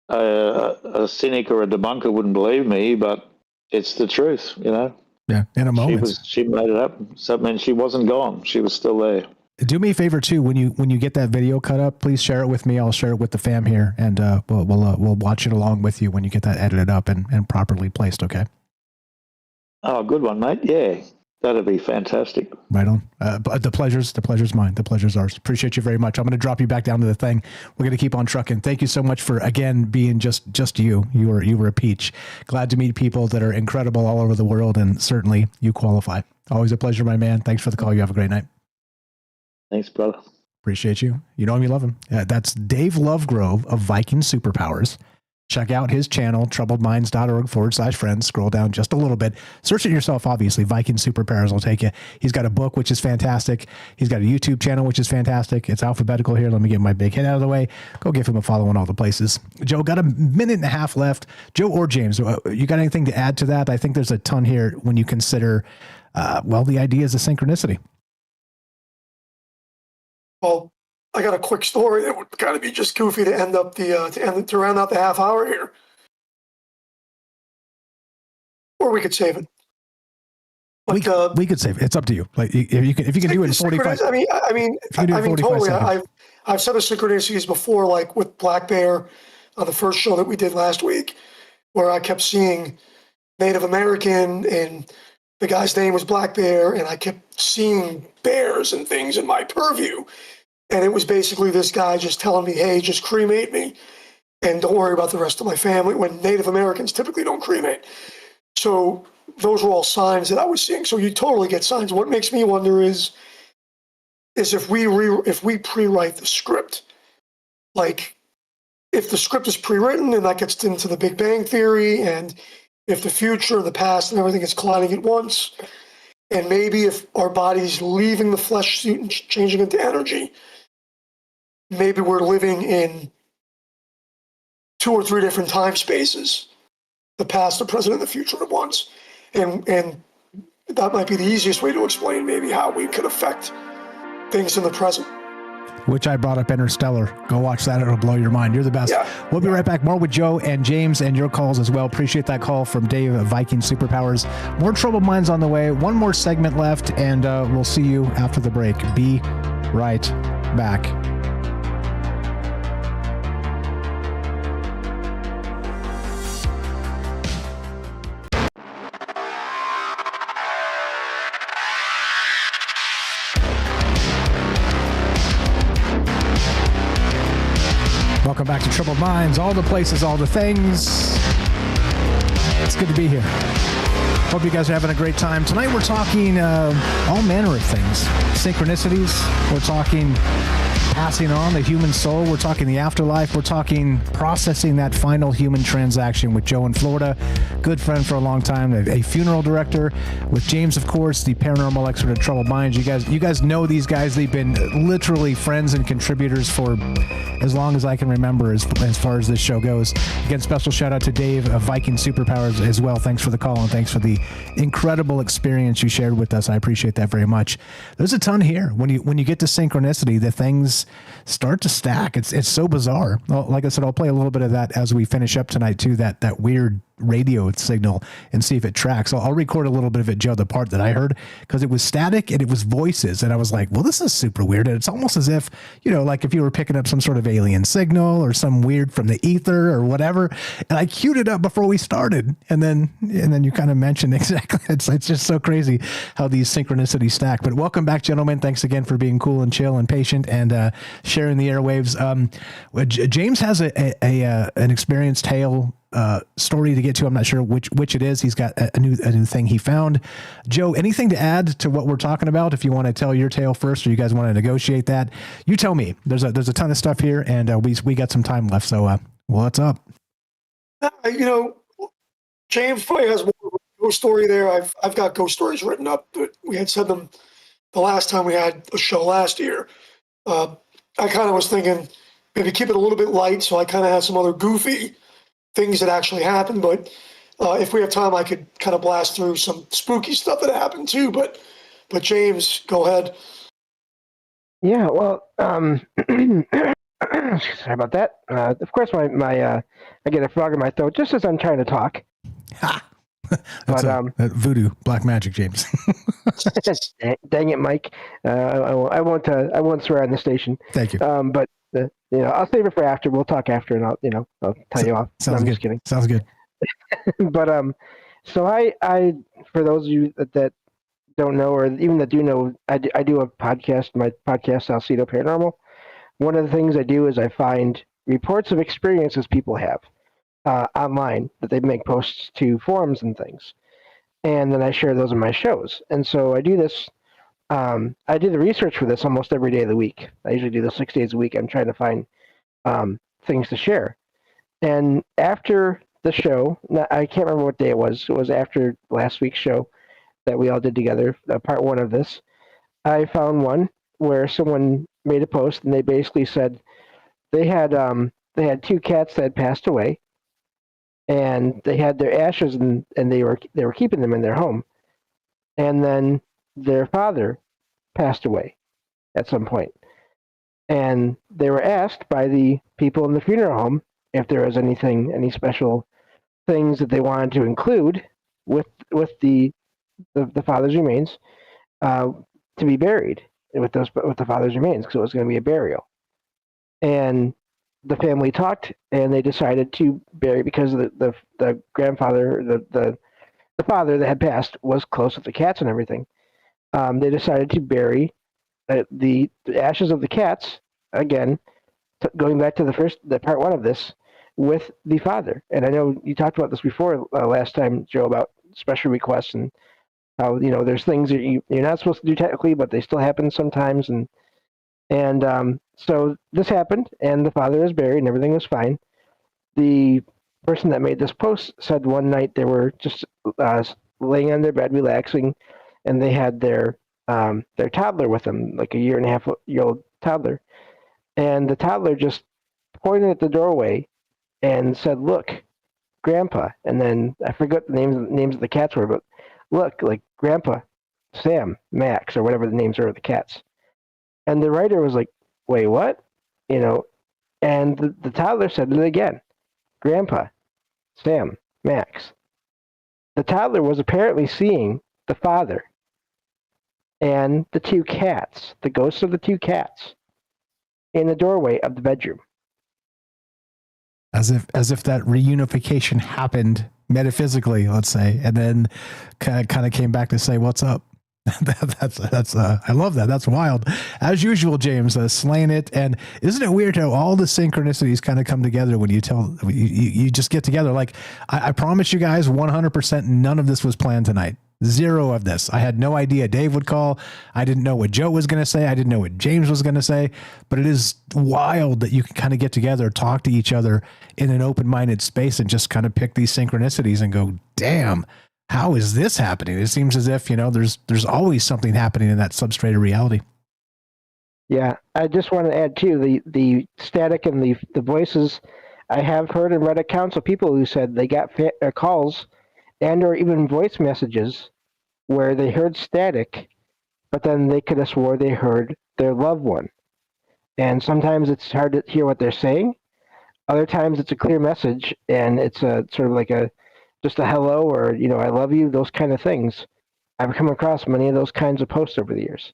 A cynic or a debunker wouldn't believe me, but it's the truth, Yeah, in a moment. She made it happen. So that meant she wasn't gone. She was still there. Do me a favor too. When you get that video cut up, please share it with me. I'll share it with the fam here, and we'll watch it along with you when you get that edited up and properly placed. Okay. Oh, good one, mate. Yeah. That'd be fantastic. Right on. But the pleasure's mine. The pleasure's ours. Appreciate you very much. I'm going to drop you back down to the thing. We're going to keep on trucking. Thank you so much for, again, being just you. You were a peach. Glad to meet people that are incredible all over the world, and certainly you qualify. Always a pleasure, my man. Thanks for the call. You have a great night. Thanks, brother. Appreciate you. You know him, you love him. That's Dave Lovegrove of Viking Superpowers. Check out his channel, troubledminds.org/friends. Scroll down just a little bit. Search it yourself, obviously. Viking Superpowers will take you. He's got a book, which is fantastic. He's got a YouTube channel, which is fantastic. It's alphabetical here. Let me get my big head out of the way. Go give him a follow on all the places. Joe, got a minute and a half left. Joe or James, you got anything to add to that? I think there's a ton here when you consider, the idea is a synchronicity. Well, I got a quick story that would kind of be just goofy to end up to round out the half hour here, or we could save it. But, we could save it. It's up to you. Like if you can do it in 45. I mean, totally. I've said the synchronicities before, like with Black Bear on the first show that we did last week, where I kept seeing Native American and the guy's name was Black Bear, and I kept seeing bears and things in my purview. And it was basically this guy just telling me, hey, just cremate me and don't worry about the rest of my family, when Native Americans typically don't cremate. So those were all signs that I was seeing. So you totally get signs. What makes me wonder is if we pre-write the script, like if the script is pre-written and that gets into the Big Bang Theory, and if the future, the past, and everything is colliding at once, and maybe if our body's leaving the flesh suit and changing into energy, maybe we're living in 2 or 3 different time spaces, the past, the present, and the future at once. And that might be the easiest way to explain maybe how we could affect things in the present. Which I brought up Interstellar. Go watch that. It'll blow your mind. You're the best. Yeah. We'll be right back. More with Joe and James and your calls as well. Appreciate that call from Dave of Viking Superpowers. More Troubled Minds on the way. One more segment left, and we'll see you after the break. Be right back. Welcome back to Troubled Minds, all the places, all the things. It's good to be here. Hope you guys are having a great time. Tonight we're talking all manner of things. Synchronicities. We're talking passing on the human soul. We're talking the afterlife. We're talking processing that final human transaction with Joe in Florida. Good friend for a long time, a funeral director. With James, of course, the paranormal expert at Troubled Minds. You guys know these guys. They've been literally friends and contributors for as long as I can remember as far as this show goes. Again, special shout out to Dave of Viking Superpowers as well. Thanks for the call and thanks for the incredible experience you shared with us. I appreciate that very much. There's a ton here. When you get to synchronicity, the things start to stack. It's so bizarre. Well, like I said, I'll play a little bit of that as we finish up tonight too, that weird radio signal, and see if it tracks. I'll record a little bit of it, Joe, the part that I heard, because it was static and it was voices, and I was like, well, this is super weird. And it's almost as if, like if you were picking up some sort of alien signal or some weird from the ether or whatever. And I queued it up before we started, and then you kind of mentioned exactly. It's just so crazy how these synchronicities stack. But welcome back, gentlemen. Thanks again for being cool and chill and patient and sharing the airwaves. James has an experienced tale story to get to. I'm not sure which it is. He's got a new thing he found. Joe, anything to add to what we're talking about? If you want to tell your tale first, or you guys want to negotiate that, you tell me. There's a ton of stuff here, and we got some time left. So, what's up? James probably has more of a ghost story there. I've got ghost stories written up, but we had said them the last time we had a show last year. I kind of was thinking maybe keep it a little bit light, so I kind of had some other goofy things that actually happened, but if we have time, I could kind of blast through some spooky stuff that happened too. But James, go ahead. Yeah, well, sorry about that. Of course, I get a frog in my throat just as I'm trying to talk. Ha! That's voodoo, black magic, James. Dang it, Mike. I won't swear on the station. Thank you. But I'll save it for after. We'll talk after, and I'll tell you off. Sounds good. Just kidding. Sounds good. But so I for those of you that don't know, or even that do know, I do a podcast, my podcast, Salcedo Paranormal. One of the things I do is I find reports of experiences people have online that they make posts to forums and things. And then I share those in my shows. And so I do this. I do the research for this almost every day of the week. I usually do this 6 days a week. I'm trying to find things to share. And after the show, I can't remember what day it was. It was after last week's show that we all did together, part one of this. I found one where someone made a post, and they basically said they had two cats that had passed away, and they had their ashes, and they were keeping them in their home. And then their father passed away at some point. And they were asked by the people in the funeral home if there was any special things that they wanted to include with the father's remains to be buried with the father's remains, because it was going to be a burial. And the family talked, and they decided to bury, because the grandfather, the father that had passed, was close with the cats and everything. They decided to bury the ashes of the cats, again, going back to the part one of this, with the father. And I know you talked about this before last time, Joe, about special requests and how, there's things that you're not supposed to do technically, but they still happen sometimes. And so this happened, and the father is buried, and everything was fine. The person that made this post said one night they were just laying on their bed, relaxing, and they had their toddler with them, like a 1.5-year-old toddler. And the toddler just pointed at the doorway and said, "Look, Grandpa." And then I forget the names of the cats were, but look, like Grandpa, Sam, Max, or whatever the names are of the cats. And the writer was like, "Wait, what?" And the toddler said it again, "Grandpa, Sam, Max." The toddler was apparently seeing the father and the two cats, the ghosts of the two cats, in the doorway of the bedroom. As if that reunification happened metaphysically, let's say, and then kind of came back to say, "What's up?" that's I love that. That's wild. As usual, James, slaying it. And isn't it weird how all the synchronicities kind of come together when you just get together? Like I promise you guys, 100%, none of this was planned tonight. Zero of this. I had no idea Dave would call. I didn't know what Joe was going to say. I didn't know what James was going to say. But it is wild that you can kind of get together, talk to each other in an open-minded space, and just kind of pick these synchronicities and go, "Damn, how is this happening?" It seems as if, there's always something happening in that substrate of reality. Yeah, I just want to add too, the static and the voices. I have heard and read accounts of people who said they got calls and or even voice messages where they heard static, but then they could have swore they heard their loved one. And sometimes it's hard to hear what they're saying. Other times it's a clear message, and it's a sort of like just a hello, or "I love you," those kind of things. I've come across many of those kinds of posts over the years.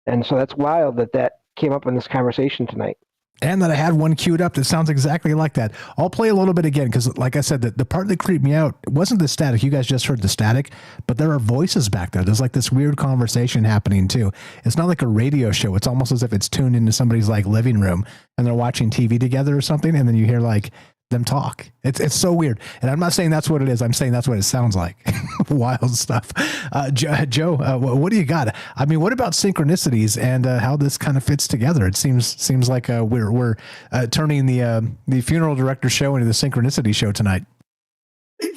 And so that's wild that came up in this conversation tonight. And that I had one queued up that sounds exactly like that. I'll play a little bit again, because like I said, the part that creeped me out wasn't the static. You guys just heard the static, but there are voices back there. There's like this weird conversation happening too. It's not like a radio show. It's almost as if it's tuned into somebody's like living room and they're watching TV together or something. And then you hear like them talk. It's so weird. And I'm not saying that's what it is. I'm saying that's what it sounds like. Wild stuff. Joe, what do you got? I mean, what about synchronicities and how this kind of fits together? It seems like we're turning the funeral director show into the synchronicity show tonight.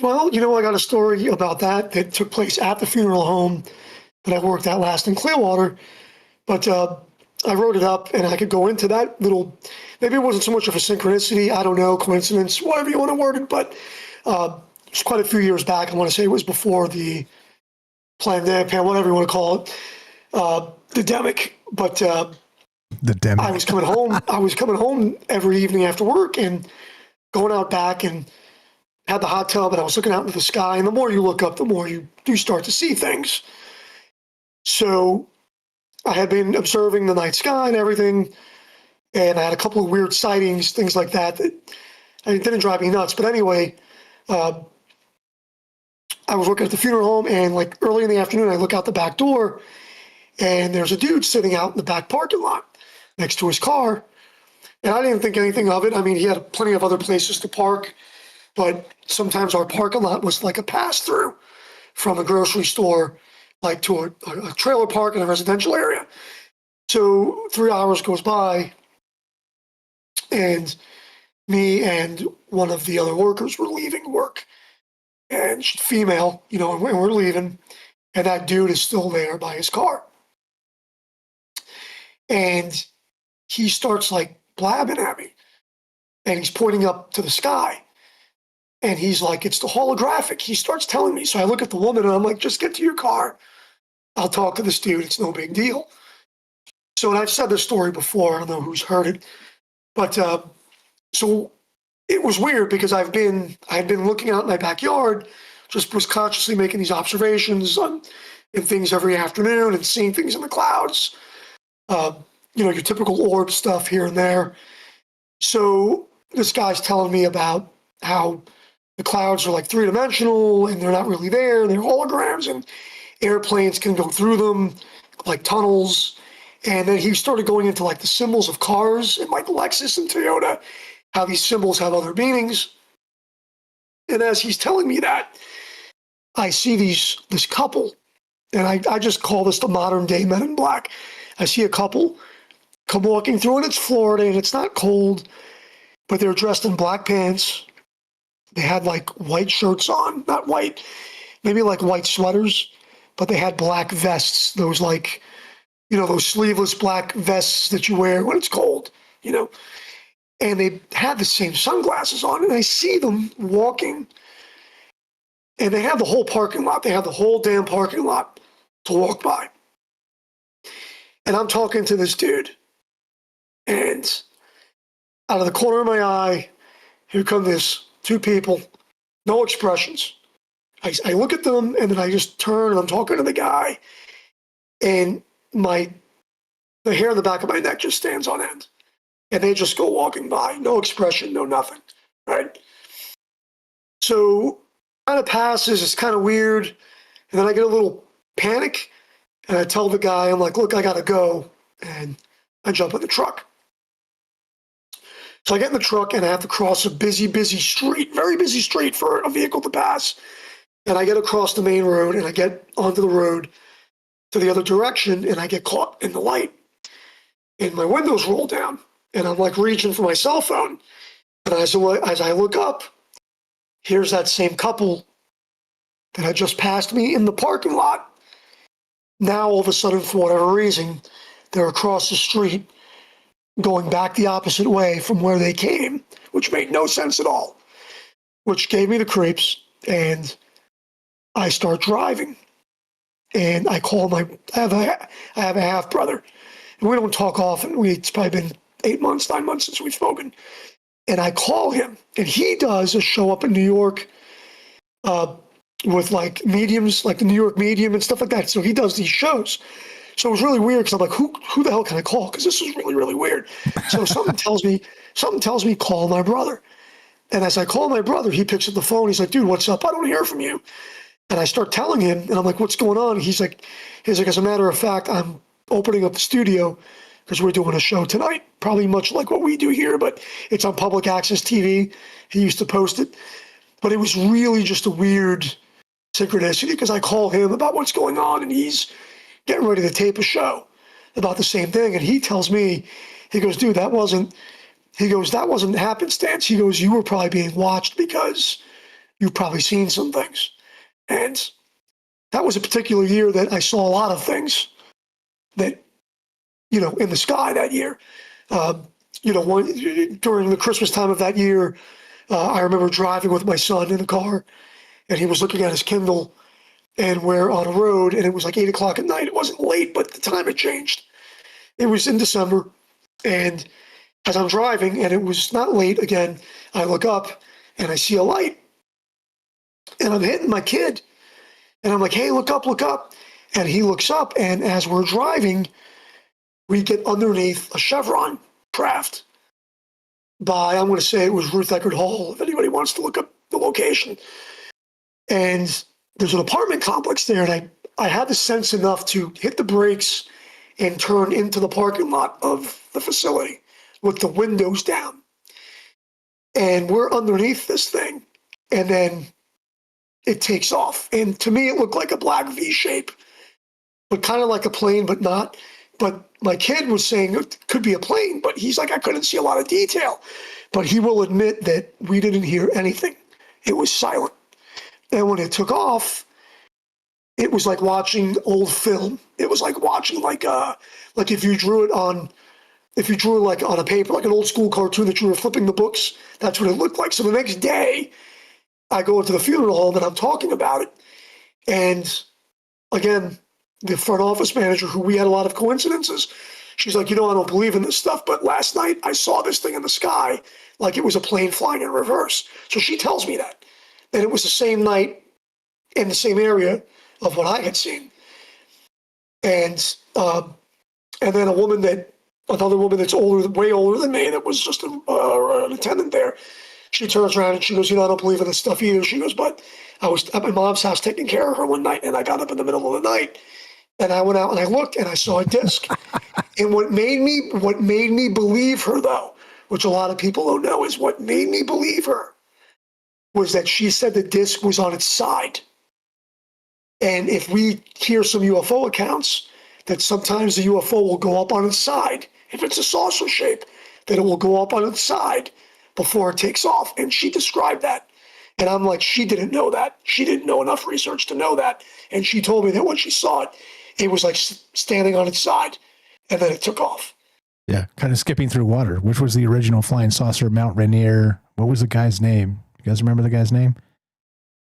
Well, I got a story about that took place at the funeral home that I worked at last in Clearwater. But I wrote it up, and I could go into that little, maybe it wasn't so much of a synchronicity, I don't know, coincidence, whatever you want to word it, but it's quite a few years back. I want to say it was before the pandemic, whatever you want to call it, the demic. But the demic. I was coming home every evening after work and going out back and had the hot tub, and I was looking out into the sky. And the more you look up, the more you do start to see things. So I had been observing the night sky and everything, and I had a couple of weird sightings, things like that it didn't drive me nuts. But anyway, I I was working at the funeral home, and like early in the afternoon, I look out the back door, and there's a dude sitting out in the back parking lot next to his car. And I didn't think anything of it. I mean, he had plenty of other places to park, but sometimes our parking lot was like a pass through from a grocery store, like to a trailer park in a residential area. So 3 hours goes by, and me and one of the other workers were leaving work, and she's female, you know, and we're leaving, and that dude is still there by his car. And he starts like blabbing at me, and he's pointing up to the sky. And he's like, it's the holographic. He starts telling me. So I look at the woman and I'm like, just get to your car. I'll talk to this dude. It's no big deal. So, and I've said this story before. I don't know who's heard it. But so it was weird because I'd been looking out in my backyard, just was consciously making these observations on and things every afternoon and seeing things in the clouds. You know, your typical orb stuff here and there. So this guy's telling me about how the clouds are like three-dimensional and they're not really there. They're holograms and airplanes can go through them like tunnels. And then he started going into like the symbols of cars and like Lexus and Toyota, how these symbols have other meanings. And as he's telling me that, I see this couple, and I just call this the modern day Men in Black. I see a couple come walking through, and it's Florida, and it's not cold, but they're dressed in black pants. They had like white shirts on, not white, maybe like white sweaters, but they had black vests, those like, you know, those sleeveless black vests that you wear when it's cold, you know. And they had the same sunglasses on, and I see them walking, and they have the whole parking lot. They have the whole damn parking lot to walk by. And I'm talking to this dude, and out of the corner of my eye, here come this two people, no expressions. I look at them, and then I just turn, and I'm talking to the guy, and the hair on the back of my neck just stands on end. And they just go walking by, no expression, no nothing, right? So kind of passes, it's kind of weird. And then I get a little panic, and I tell the guy, I'm like, look, I gotta go. And I jump in the truck. So I get in the truck, and I have to cross a busy street, very busy street for a vehicle to pass. And I get across the main road, and I get onto the road to the other direction, and I get caught in the light. And my windows roll down. And I'm like reaching for my cell phone. And as I look up, here's that same couple that had just passed me in the parking lot. Now, all of a sudden, for whatever reason, they're across the street going back the opposite way from where they came, which made no sense at all, which gave me the creeps. And I start driving. And I call I have a half brother. And we don't talk often. It's probably been 8 months, 9 months since we've spoken. And I call him, and he does a show up in New York with like mediums, like the New York Medium and stuff like that. So he does these shows. So it was really weird because I'm like, who the hell can I call? Because this is really, really weird. So something tells me, call my brother. And as I call my brother, he picks up the phone. He's like, dude, what's up? I don't hear from you. And I start telling him, and I'm like, what's going on? He's like, as a matter of fact, I'm opening up the studio because we're doing a show tonight, probably much like what we do here, but it's on public access TV. He used to post it. But it was really just a weird synchronicity because I call him about what's going on, and he's getting ready to tape a show about the same thing. And he tells me, he goes, dude, that wasn't happenstance. He goes, you were probably being watched because you've probably seen some things. And that was a particular year that I saw a lot of things that, you know, in the sky that year. You know, during the Christmas time of that year, I remember driving with my son in a car, and he was looking at his Kindle, and we're on a road, and it was like 8 o'clock at night. It wasn't late, but the time had changed. It was in December, and as I'm driving, and it was not late again, I look up, and I see a light, and I'm hitting my kid, and I'm like, hey, look up, and he looks up, and as we're driving, we get underneath a Chevron craft by, I'm going to say it was Ruth Eckerd Hall, if anybody wants to look up the location. And there's an apartment complex there, and I had the sense enough to hit the brakes and turn into the parking lot of the facility with the windows down. And we're underneath this thing, and then it takes off. And to me, it looked like a black V shape, but kind of like a plane, but not. But my kid was saying it could be a plane, but he's like, I couldn't see a lot of detail. But he will admit that we didn't hear anything. It was silent. And when it took off, it was like watching old film. It was like watching like if you drew it on a paper, like an old school cartoon that you were flipping the books. That's what it looked like. So the next day, I go into the funeral home and I'm talking about it. And again, the front office manager, who we had a lot of coincidences, she's like, I don't believe in this stuff, but last night I saw this thing in the sky like it was a plane flying in reverse. So she tells me that. And it was the same night in the same area of what I had seen. And then another woman that's way older than me, that was just an attendant there, she turns around and she goes, I don't believe in this stuff either. She goes, but I was at my mom's house taking care of her one night, and I got up in the middle of the night, and I went out and I looked and I saw a disc. And what made me believe her, though, which a lot of people don't know, is what made me believe her was that she said the disc was on its side. And if we hear some UFO accounts, that sometimes the UFO will go up on its side. If it's a saucer shape, that it will go up on its side before it takes off. And she described that. And I'm like, she didn't know that. She didn't know enough research to know that. And she told me that when she saw it, it was like standing on its side, and then it took off. Yeah, kind of skipping through water. Which was the original flying saucer, Mount Rainier? What was the guy's name? You guys remember the guy's name?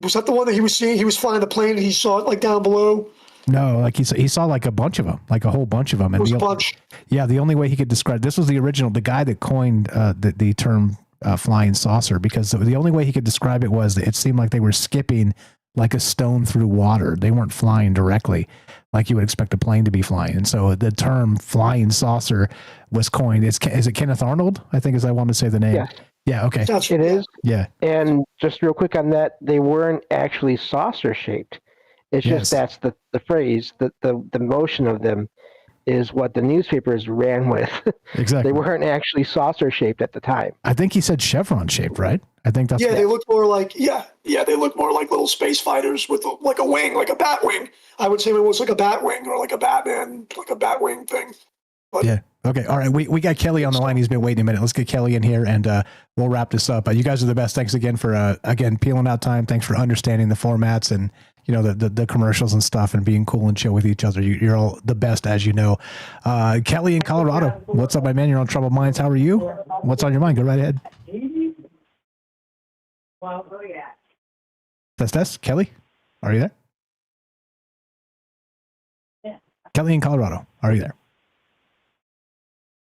Was that the one that he was seeing? He was flying the plane and he saw it like down below? No, like he saw like a bunch of them, like a whole bunch of them. And it was a bunch. Yeah, the only way he could describe, this was the original, the guy that coined the term flying saucer, because the only way he could describe it was that it seemed like they were skipping like a stone through water. They weren't flying directly like you would expect a plane to be flying. And so the term flying saucer was coined. Is it Kenneth Arnold? I think, as I want to say the name. Yeah. Yeah. Okay. It is. Yeah. And just real quick on that, they weren't actually saucer shaped. It's just that's the phrase, the motion of them is what the newspapers ran with. Exactly. They weren't actually saucer shaped at the time. I think he said chevron shaped, right? I think that's. Yeah, they look more like they look more like little space fighters with like a wing, like a bat wing. I would say it was like a bat wing or like a Batman, like a bat wing thing. But, yeah. Okay. All right. We got Kelly on the line. He's been waiting a minute. Let's get Kelly in here and we'll wrap this up. You guys are the best. Thanks again for peeling out time. Thanks for understanding the formats and the commercials and stuff and being cool and chill with each other. You're all the best, as you know. Kelly in Colorado. What's up, my man? You're on Troubled Minds. How are you? What's on your mind? Go right ahead. Test. Kelly, are you there? Yeah. Kelly in Colorado. Are you there?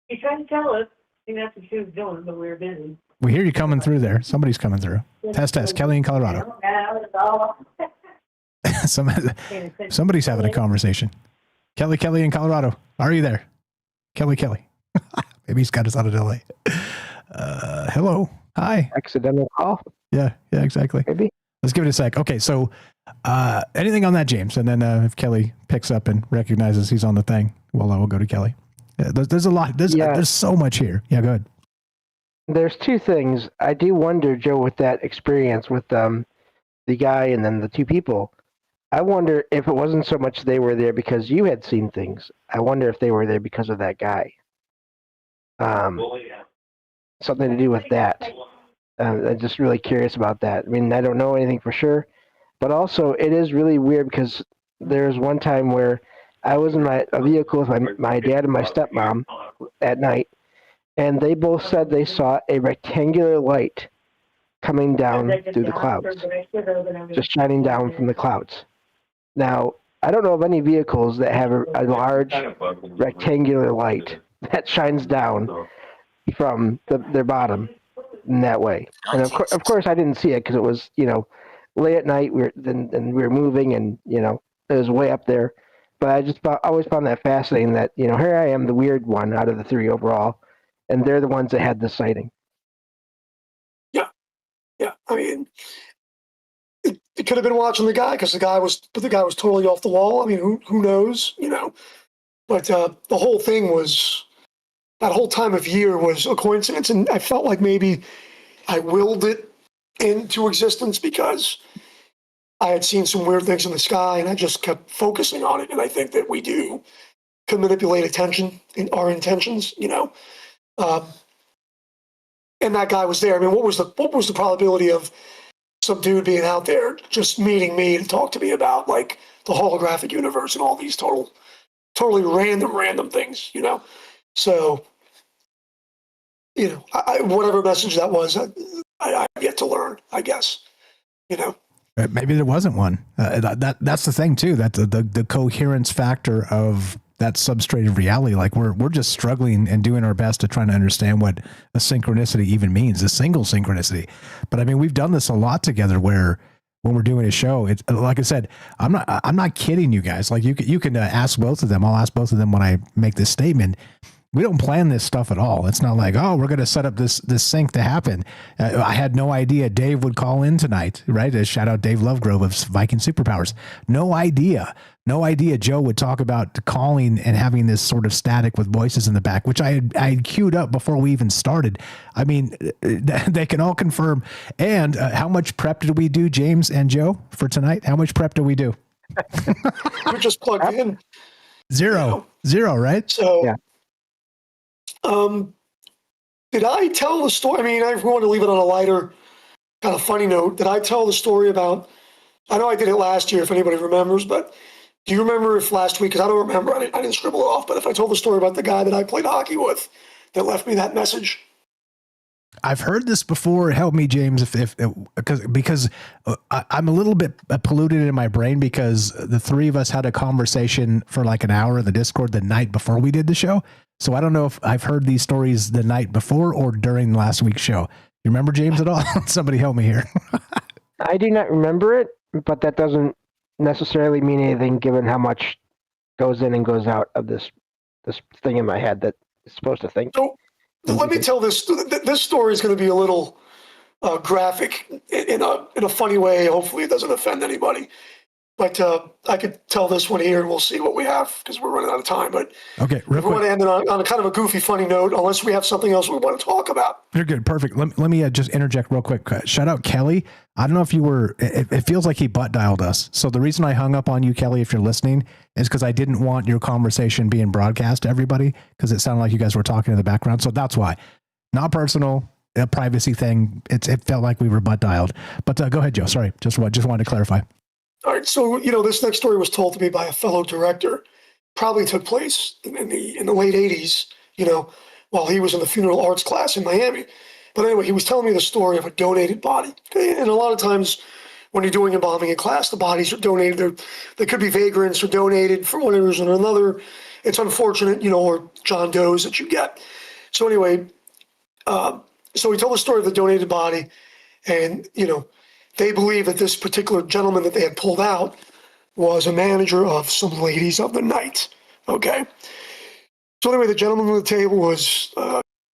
She tried to tell us. I think that's what she was doing, but we were busy. We hear you coming through there. Somebody's coming through. Test. Kelly in Colorado. Somebody's having a conversation. Kelly in Colorado. Are you there? Kelly. Maybe he's got us on a delay. Hello. Hi. Accidental call. Yeah, exactly. Maybe. Let's give it a sec. Okay, so anything on that, James? And then if Kelly picks up and recognizes he's on the thing, we'll go to Kelly. There's a lot. There's so much here. Yeah, go ahead. There's two things. I do wonder, Joe, with that experience with the guy and then the two people, I wonder if it wasn't so much they were there because you had seen things. I wonder if they were there because of that guy. Something to do with that. I'm just really curious about that. I mean, I don't know anything for sure, but also it is really weird because there's one time where I was in a vehicle with my dad and my stepmom at night, and they both said they saw a rectangular light coming down through the clouds, just shining down from the clouds. Now, I don't know of any vehicles that have a large rectangular light that shines down from their bottom in that way. And of course, I didn't see it because it was, late at night. We were moving, and it was way up there. But I always found that fascinating. That here I am, the weird one out of the three overall, and they're the ones that had the sighting. Yeah. I mean, it could have been watching the guy because the guy was totally off the wall. I mean, who knows, But the whole thing was, that whole time of year was a coincidence, and I felt like maybe I willed it into existence because I had seen some weird things in the sky, and I just kept focusing on it. And I think that we can manipulate attention in our intentions, and that guy was there. I mean, what was the probability of some dude being out there just meeting me to talk to me about like the holographic universe and all these totally random things, So, whatever message that was, I've yet to learn, I guess, Maybe there wasn't one. That's the thing too. That the coherence factor of that substrate of reality. Like we're just struggling and doing our best to try to understand what a synchronicity even means, a single synchronicity. But I mean, we've done this a lot together. Where when we're doing a show, it's like I said, I'm not kidding you guys. Like you can ask both of them. I'll ask both of them when I make this statement. We don't plan this stuff at all. It's not like, oh, we're going to set up this sync to happen. I had no idea Dave would call in tonight, right? Shout out Dave Lovegrove of Viking Superpowers. No idea Joe would talk about calling and having this sort of static with voices in the back, which I had queued up before we even started. I mean, they can all confirm. And how much prep did we do, James and Joe, for tonight? How much prep did we do? We just plugged in. Zero, right? So, yeah. Did I tell the story? I mean, I want to leave it on a lighter, kind of funny note. Did I tell the story about? I know I did it last year, if anybody remembers, but do you remember if last week? Because I don't remember. I didn't scribble it off. But if I told the story about the guy that I played hockey with, that left me that message. I've heard this before. Help me, James, because I'm a little bit polluted in my brain because the three of us had a conversation for like an hour in the Discord the night before we did the show. So I don't know if I've heard these stories the night before or during last week's show. You remember, James, at all? Somebody help me here. I do not remember it, but that doesn't necessarily mean anything given how much goes in and goes out of this thing in my head that is supposed to think. So let me tell this. This story is going to be a little graphic in a funny way. Hopefully it doesn't offend anybody. But I could tell this one here, and we'll see what we have because we're running out of time. But okay, we want to end it on a kind of a goofy, funny note, unless we have something else we want to talk about. You're good. Perfect. Let me just interject real quick. Shout out Kelly. I don't know if you were, it feels like he butt dialed us. So the reason I hung up on you, Kelly, if you're listening, is because I didn't want your conversation being broadcast to everybody because it sounded like you guys were talking in the background. So that's why. Not personal, a privacy thing. It felt like we were butt dialed. But go ahead, Joe. Sorry. Just wanted to clarify. All right, so this next story was told to me by a fellow director. Probably took place in the late '80s. While he was in the funeral arts class in Miami. But anyway, he was telling me the story of a donated body. And a lot of times, when you're doing embalming in class, the bodies are donated. They could be vagrants or donated for one reason or another. It's unfortunate, or John Doe's that you get. So anyway, so he told the story of the donated body, and they believe that this particular gentleman that they had pulled out was a manager of some ladies of the night. Okay. So anyway, the gentleman on the table was,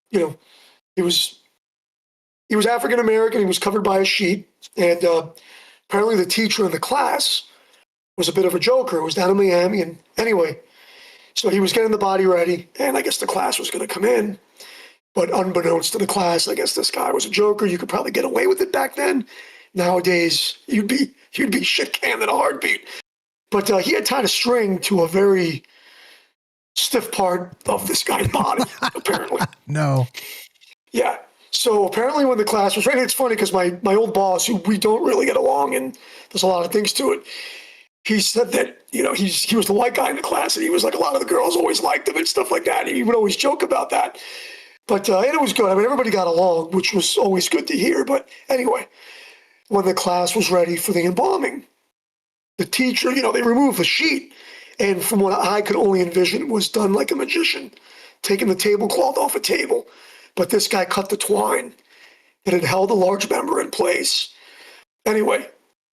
he was African American. He was covered by a sheet, and apparently the teacher in the class was a bit of a joker. It was down in Miami, and anyway, so he was getting the body ready, and I guess the class was going to come in. But unbeknownst to the class, I guess this guy was a joker. You could probably get away with it back then. Nowadays, you'd be shit canned in a heartbeat. But he had tied a string to a very stiff part of this guy's body, apparently. No. Yeah. So apparently when the class was ready, it's funny because my old boss, who we don't really get along, and there's a lot of things to it, he said that, he was the white guy in the class, and he was like, a lot of the girls always liked him and stuff like that. And he would always joke about that. But and it was good. I mean, everybody got along, which was always good to hear. But anyway, when the class was ready for the embalming, the teacher, they removed the sheet. And from what I could only envision, was done like a magician, taking the tablecloth off a table. But this guy cut the twine that had held a large member in place. Anyway,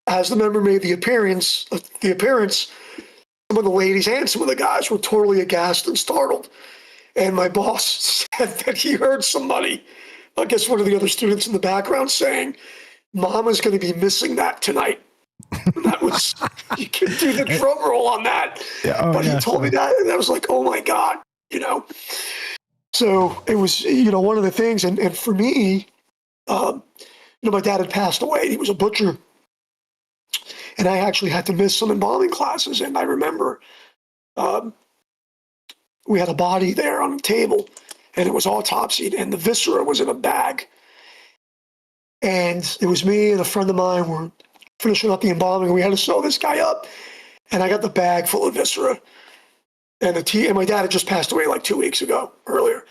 as the member made the appearance, some of the ladies and some of the guys were totally aghast and startled. And my boss said that he heard somebody, I guess one of the other students in the background, saying, "Mama's going to be missing that tonight." That was, you could do the drum roll on that. Yeah, But he told me that, and I was like, oh my God, So it was, one of the things, and for me, my dad had passed away. He was a butcher. And I actually had to miss some embalming classes. And I remember we had a body there on the table, and it was autopsied, and the viscera was in a bag. And it was me and a friend of mine were finishing up the embalming, and we had to sew this guy up. And I got the bag full of viscera. And my dad had just passed away like 2 weeks ago, earlier.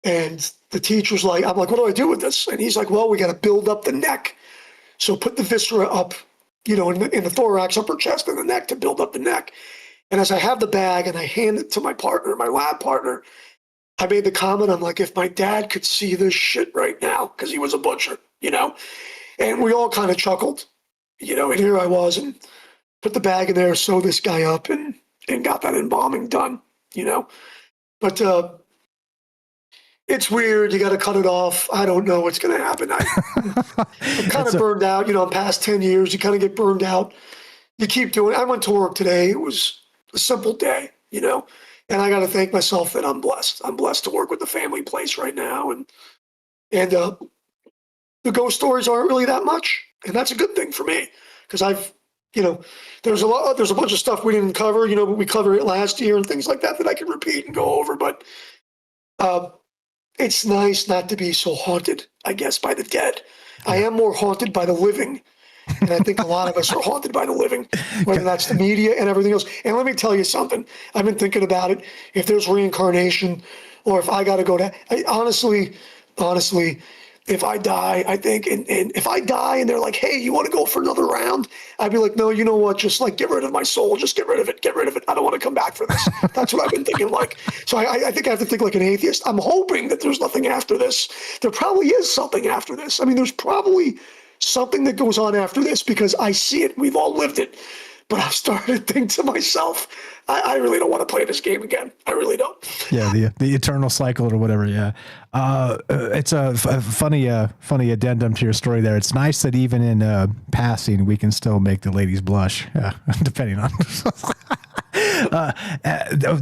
And the teacher's like, I'm like, what do I do with this? And he's like, well, we got to build up the neck. So put the viscera up, in the thorax, upper chest, and the neck to build up the neck. And as I have the bag and I hand it to my partner, my lab partner, I made the comment, I'm like, if my dad could see this shit right now, because he was a butcher, and we all kind of chuckled, and here I was, and put the bag in there, sew this guy up, and got that embalming done, But it's weird. You got to cut it off. I don't know what's going to happen. I'm kind of burned out. I'm past 10 years. You kind of get burned out. You keep doing it. I went to work today. It was a simple day, and I got to thank myself that I'm blessed. I'm blessed to work with the family place right now. And the ghost stories aren't really that much. And that's a good thing for me because I've, there's a bunch of stuff we didn't cover, but we covered it last year and things like that I can repeat and go over. But it's nice not to be so haunted, I guess, by the dead. I am more haunted by the living. And I think a lot of us are haunted by the living, whether that's the media and everything else. And let me tell you something. I've been thinking about it. If there's reincarnation or if I got to go to, honestly, if I die, I think, and if I die and they're like, hey, you want to go for another round? I'd be like, no, you know what? Just like get rid of my soul. Just get rid of it. Get rid of it. I don't want to come back for this. That's what I've been thinking like. So I think I have to think like an atheist. I'm hoping that there's nothing after this. There probably is something after this. I mean, there's probably something that goes on after this because I see it. We've all lived it. But I've started to think to myself, I really don't want to play this game again. I really don't. Yeah, the eternal cycle or whatever. Yeah, it's a funny addendum to your story there. It's nice that even in passing, we can still make the ladies blush. Yeah, depending on.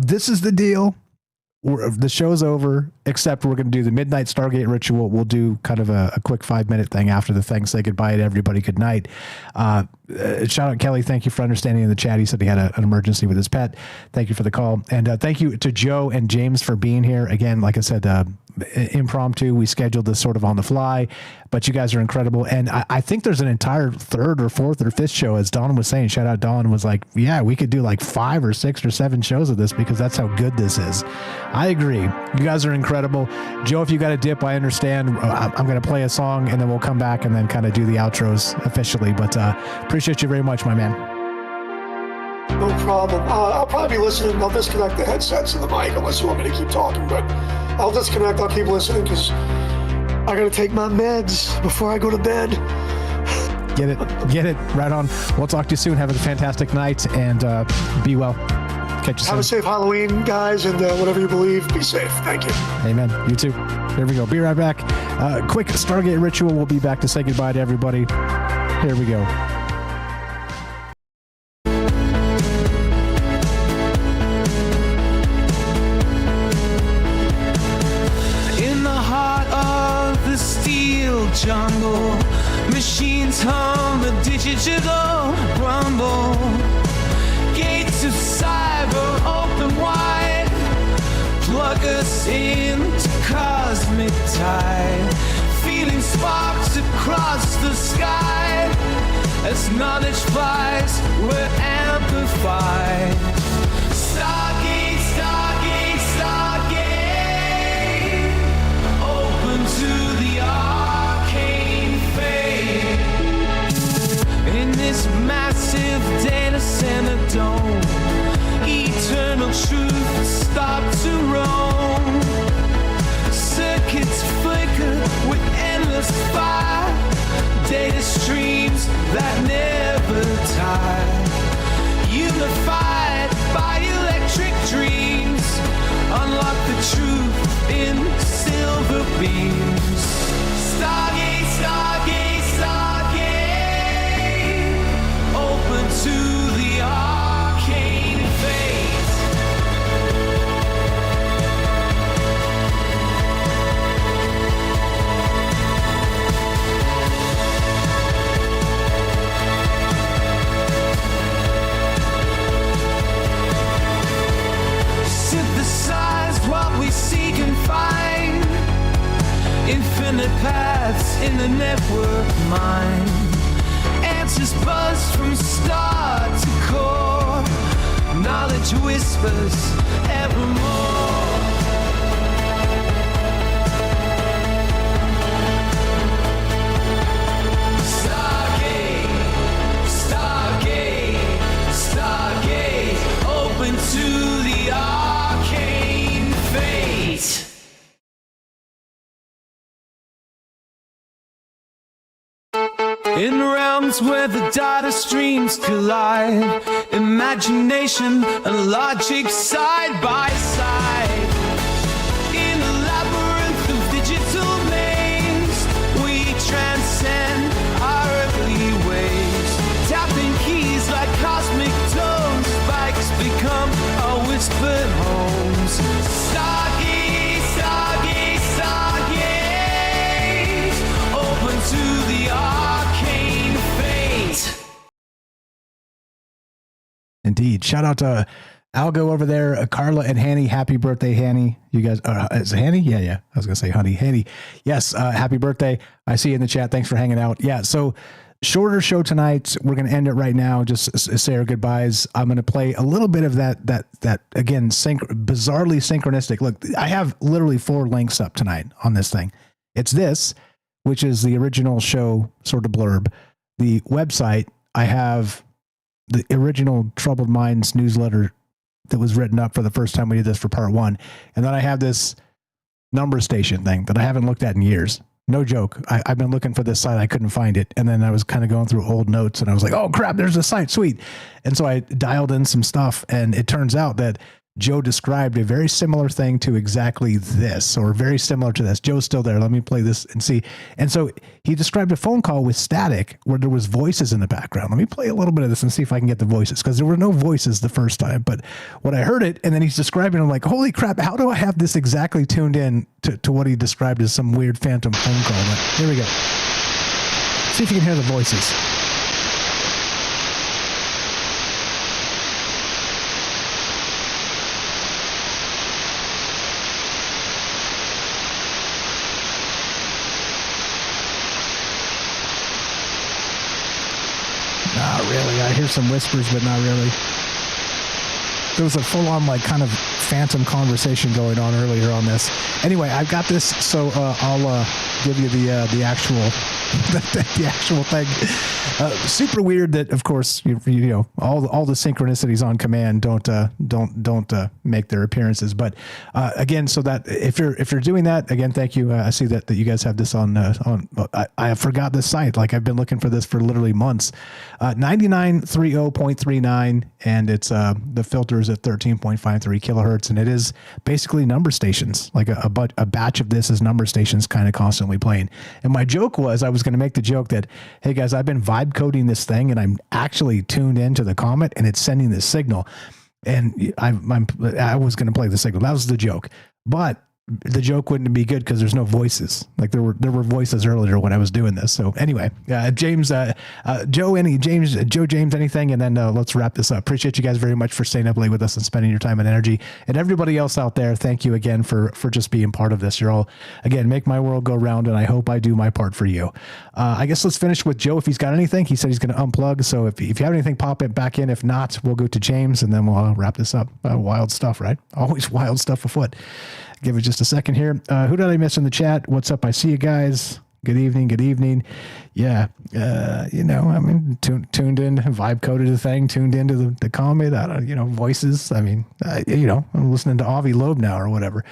This is the deal. The show's over, except we're going to do the midnight Stargate ritual. We'll do kind of a quick 5-minute thing after the thing. Say goodbye to everybody. Good night. Shout out Kelly. Thank you for understanding in the chat. He said he had an emergency with his pet. Thank you for the call. And thank you to Joe and James for being here. Again, like I said, impromptu. We scheduled this sort of on the fly, but you guys are incredible. And I think there's an entire 3rd or 4th or 5th show, as Dawn was saying. Shout out Dawn was like, yeah, we could do like 5 or 6 or 7 shows of this because that's how good this is. I agree. You guys are incredible. Joe, if you got a dip, I understand. I'm going to play a song and then we'll come back and then kind of do the outros officially. But appreciate you very much, my man. No problem. I'll probably be listening. I'll disconnect the headsets and the mic unless you want me to keep talking. But I'll disconnect. I'll keep listening because I got to take my meds before I go to bed. Get it. Right on. We'll talk to you soon. Have a fantastic night and be well. Catch you soon. Have a safe Halloween, guys, and whatever you believe, be safe. Thank you. Amen. You too. Here we go. Be right back. Quick Stargate ritual. We'll be back to say goodbye to everybody. Here we go. In the heart of the steel jungle, machines hum, a digital rumble. Gates of cyber open wide, plug us into cosmic tide, feeling sparks across the sky. As knowledge flies, we're amplified. Stargate, Stargate, Stargate, open to the arcane fate. In this massive data center dome, eternal truth start to roam. Circuits flicker with endless fire, data streams that never tire. Unified by electric dreams, unlock the truth in silver beams. Stargate, Stargate, Stargate, in the network mind. Answers buzz from star to core. Knowledge whispers evermore. Stargate, Stargate, Stargate, open to the arcane fate. In realms where the data streams collide, imagination and logic side by side. In a labyrinth of digital names, we transcend our earthly ways. Tapping keys like cosmic tones, spikes become our whispered homes. Stargate, Stargate, Stargate, open to the arcane fate. Indeed. Shout out to Algo over there, Carla and Hanny. Happy birthday, Hanny. You guys, is it Hanny? Yeah. I was going to say honey. Hanny. Yes. Happy birthday. I see you in the chat. Thanks for hanging out. Yeah. So shorter show tonight. We're going to end it right now. Just say our goodbyes. I'm going to play a little bit of that again, bizarrely synchronistic. Look, I have literally 4 links up tonight on this thing. It's this, which is the original show sort of blurb. The website, I have the original Troubled Minds newsletter that was written up for the first time we did this for part 1. And then I have this number station thing that I haven't looked at in years. No joke. I've been looking for this site. I couldn't find it. And then I was kind of going through old notes and I was like, oh crap, there's a site. Sweet. And so I dialed in some stuff and it turns out that Joe described a very similar thing to exactly this, or very similar to this. Joe's still there. Let me play this and see. And so he described a phone call with static where there was voices in the background. Let me play a little bit of this and see if I can get the voices, because there were no voices the first time. But when I heard it, and then he's describing it, I'm like, holy crap, how do I have this exactly tuned in to what he described as some weird phantom phone call? But here we go. See if you can hear the voices. Not really. I hear some whispers, but not really. There was a full-on, like, kind of phantom conversation going on earlier on this. Anyway, I've got this, so I'll give you the actual the actual thing. Super weird that, of course, you know, all the synchronicities on command don't make their appearances. But again, so that if you're doing that, again, thank you. I see that you guys have this on. I forgot this site. Like, I've been looking for this for literally months. 9930.39, and it's the filter is at 13.53 kilohertz, and it is basically number stations. Like a batch of this is number stations, kind of constantly playing. And my joke was, I was going to make the joke that, hey guys, I've been vibe coding this thing, and I'm actually tuned into the comet, and it's sending this signal. And I was going to play the signal. That was the joke, but the joke wouldn't be good because there's no voices. Like there were voices earlier when I was doing this. So anyway, James, Joe, James, anything, and then let's wrap this up. Appreciate you guys very much for staying up late with us and spending your time and energy. And everybody else out there, thank you again for just being part of this. You're all, again, make my world go round, and I hope I do my part for you. I guess let's finish with Joe if he's got anything. He said he's going to unplug. So if you have anything, pop it back in. If not, we'll go to James, and then we'll wrap this up. Wild stuff, right? Always wild stuff afoot. Give it just a second here. Who did I miss in the chat? What's up? I see you guys. Good evening. Good evening. Yeah. You know, I mean, tuned in, vibe coded the thing, tuned into the comet. I don't, you know, voices. I mean, you know, I'm listening to Avi Loeb now or whatever.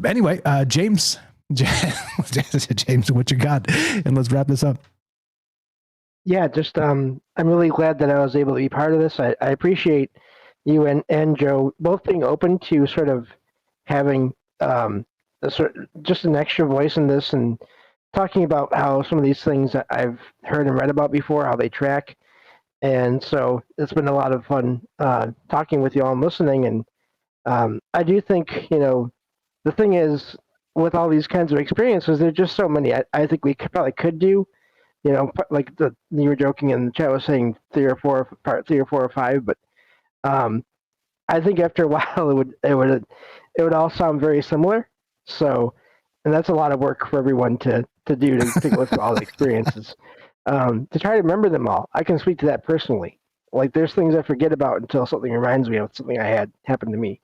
Anyway, James, what you got? And let's wrap this up. Yeah, just I'm really glad that I was able to be part of this. I appreciate you and Joe both being open to sort of having just an extra voice in this, and talking about how some of these things that I've heard and read about before, how they track. And so it's been a lot of fun talking with you all and listening. And I do think, you know, the thing is, with all these kinds of experiences, there's just so many. I think we probably could do, you know, like you were joking in the chat was saying part 3 or 4 or 5, but I think after a while it would all sound very similar. So and that's a lot of work for everyone to do to go through all the experiences. To try to remember them all. I can speak to that personally. Like there's things I forget about until something reminds me of something I had happen to me.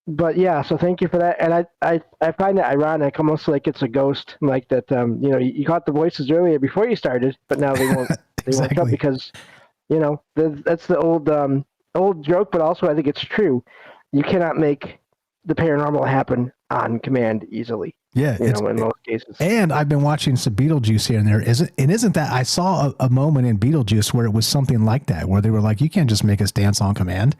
But yeah, so thank you for that. And I find it ironic, almost like it's a ghost, like that. You caught the voices earlier before you started, but now they won't. They won't come because, that's the old joke. But also, I think it's true. You cannot make the paranormal happen on command easily. Yeah, in most cases. And I've been watching some Beetlejuice here and there. Isn't that I saw a moment in Beetlejuice where it was something like that, where they were like, you can't just make us dance on command,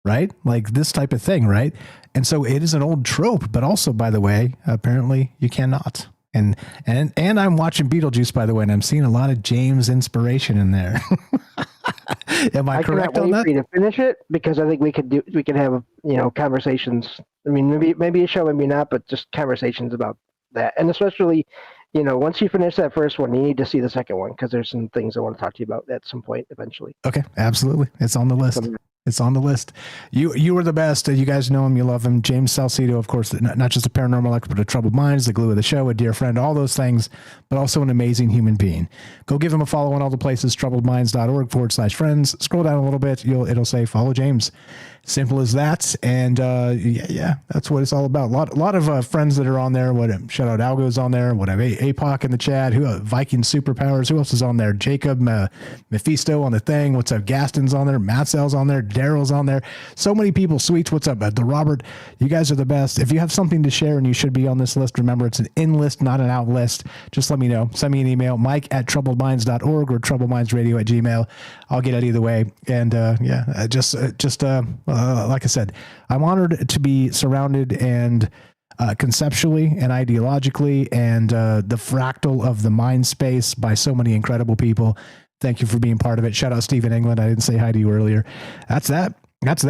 right? Like this type of thing, right? And so it is an old trope, but also, by the way, apparently you cannot. And I'm watching Beetlejuice, by the way, and I'm seeing a lot of James inspiration in there. Am I correct on that? I cannot wait for you to finish it because I think we could have conversations. I mean, maybe a show, maybe not, but just conversations about that. And especially, once you finish that first one, you need to see the second one because there's some things I want to talk to you about at some point eventually. Okay, absolutely. It's on the list. It's on the list. You are the best. You guys know him. You love him. James Salcedo, of course, not just a paranormal expert, but a troubled minds, the glue of the show, a dear friend, all those things, but also an amazing human being. Go give him a follow on all the places, troubledminds.org/friends. Scroll down a little bit. It'll say follow James. Simple as that. And yeah, that's what it's all about. A lot of friends that are on there. Shout out Algo's on there. What have APOC in the chat? Viking Superpowers. Who else is on there? Jacob, Mephisto on the thing. What's up? Gaston's on there. Matzel's on there. Daryl's on there. So many people. Sweets. What's up? The Robert. You guys are the best. If you have something to share and you should be on this list, remember it's an in list, not an out list. Just let me know. Send me an email, mike@troubledminds.org or troubledmindsradio@gmail. I'll get it either way. And yeah, just like I said, I'm honored to be surrounded and conceptually and ideologically and the fractal of the mind space by so many incredible people. Thank you for being part of it. Shout out Stephen England. I didn't say hi to you earlier. That's that. That's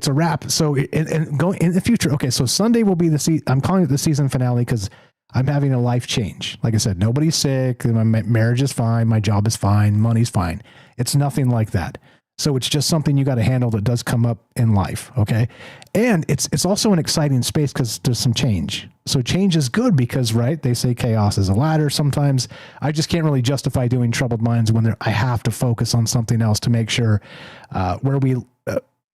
a wrap. So and go in the future. Okay, so Sunday will be I'm calling it the season finale because I'm having a life change. Like I said, nobody's sick. My marriage is fine. My job is fine. Money's fine. It's nothing like that. So it's just something you got to handle that does come up in life. Okay. And it's also an exciting space because there's some change. So change is good because, right, they say chaos is a ladder. Sometimes I just can't really justify doing Troubled Minds when I have to focus on something else to make sure where we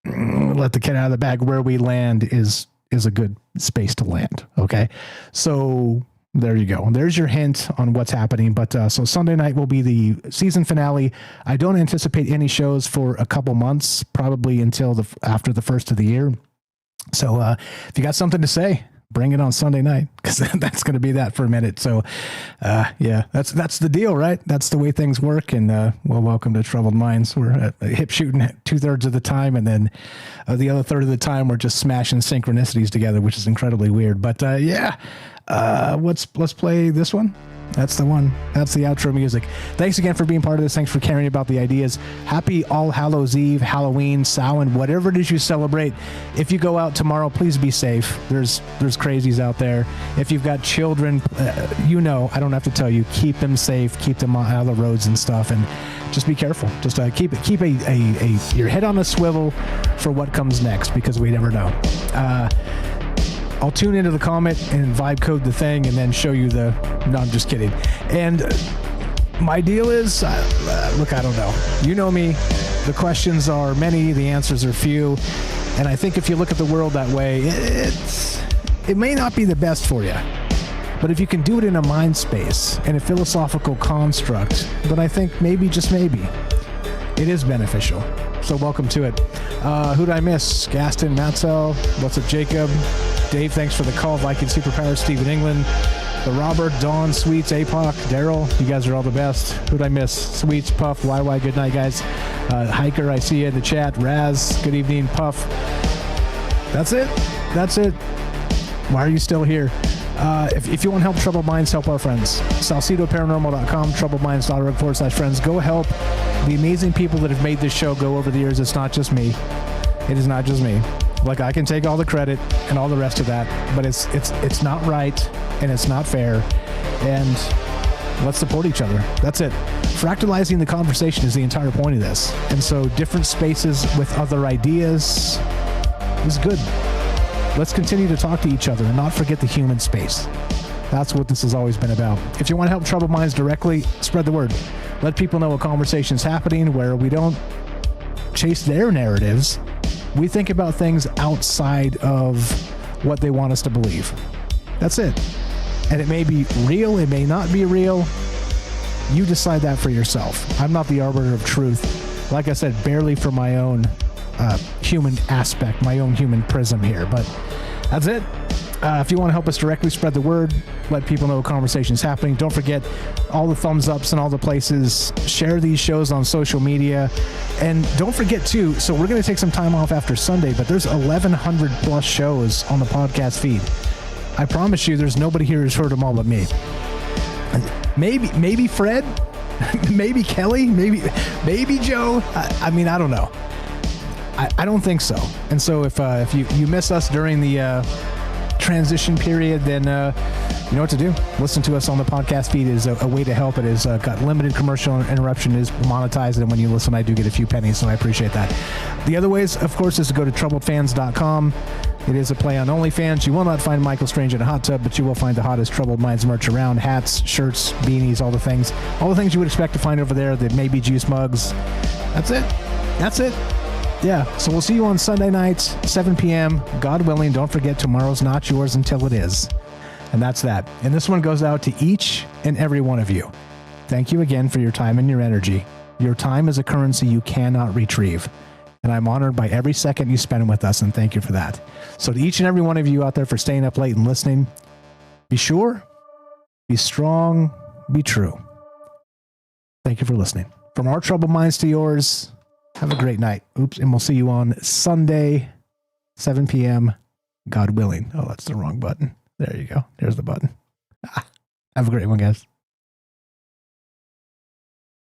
let the cat out of the bag, where we land is a good space to land. Okay. So there you go. There's your hint on what's happening. But so Sunday night will be the season finale. I don't anticipate any shows for a couple months, probably until after the first of the year. So if you got something to say, bring it on Sunday night because that's going to be that for a minute. So yeah, that's the deal, right? That's the way things work. And well, welcome to Troubled Minds. We're hip shooting 2/3 of the time, and then the other third of the time we're just smashing synchronicities together, which is incredibly weird. But yeah. Let's play this one. That's the one. That's the outro music. Thanks again for being part of this. Thanks for caring about the ideas. Happy All Hallows Eve, Halloween, Samhain, whatever it is you celebrate. If you go out tomorrow, please be safe. There's crazies out there. If you've got children, I don't have to tell you, keep them safe, keep them out of the roads and stuff, and just be careful. Just keep your head on a swivel for what comes next, because we never know. I'll tune into the comment and vibe code the thing and then show you no, I'm just kidding. And my deal is, look, I don't know. You know me. The questions are many, the answers are few. And I think if you look at the world that way, it may not be the best for you. But if you can do it in a mind space, in a philosophical construct, then I think maybe, just maybe, it is beneficial. So welcome to it. Who'd I miss? Gaston, Matzel, what's up, Jacob? Dave, thanks for the call. Viking Superpower, Stephen England, the Robert, Dawn, Sweets, APOC, Daryl. You guys are all the best. Who'd I miss? Sweets, Puff, YY, good night, guys. Hiker, I see you in the chat. Raz, good evening. Puff. That's it. Why are you still here? If you want to help Troubled Minds, help our friends. SalcedoParanormal.com, troubledminds.org/friends. Go help the amazing people that have made this show go over the years. It's not just me. It is not just me. Like, I can take all the credit and all the rest of that, but it's not right and it's not fair. And let's support each other. That's it. Fractalizing the conversation is the entire point of this. And so different spaces with other ideas is good. let's continue to talk to each other and not forget the human space. That's what this has always been about. If you want to help Troubled Minds directly, spread the word. Let people know a conversation's happening where we don't chase their narratives. We think about things outside of what they want us to believe. That's it. And it may be real, it may not be real. You decide that for yourself. I'm not the arbiter of truth. Like I said, barely for my own human aspect, my own human prism here. But that's it. If you want to help us directly, spread the word. Let people know a conversation's happening. Don't forget all the thumbs ups and all the places. Share these shows on social media. And don't forget, too, so we're going to take some time off after Sunday, but there's 1,100 plus shows on the podcast feed. I promise you there's nobody here who's heard them all but me. Maybe Fred, maybe Kelly, maybe Joe. I mean, I don't know. I don't think so. And so if you miss us during the transition period, then you know what to do. Listen to us on the podcast feed is a way to help. It is got limited commercial interruption, is monetized, and when you listen, I do get a few pennies, so I appreciate that. The other ways, of course, is to go to troubledfans.com. It is a play on OnlyFans. You will not find Michael Strange in a hot tub, but you will find the hottest Troubled Minds merch around. Hats, shirts, beanies, all the things you would expect to find over there. The maybe juice mugs. That's it. Yeah, so we'll see you on Sunday nights, 7 p.m. God willing, don't forget, tomorrow's not yours until it is. And that's that. And this one goes out to each and every one of you. Thank you again for your time and your energy. Your time is a currency you cannot retrieve. And I'm honored by every second you spend with us, and thank you for that. So to each and every one of you out there for staying up late and listening, be sure, be strong, be true. Thank you for listening. From our Troubled Minds to yours, have a great night. Oops, and we'll see you on Sunday, 7 p.m., God willing. Oh, that's the wrong button. There you go. There's the button. Have a great one, guys.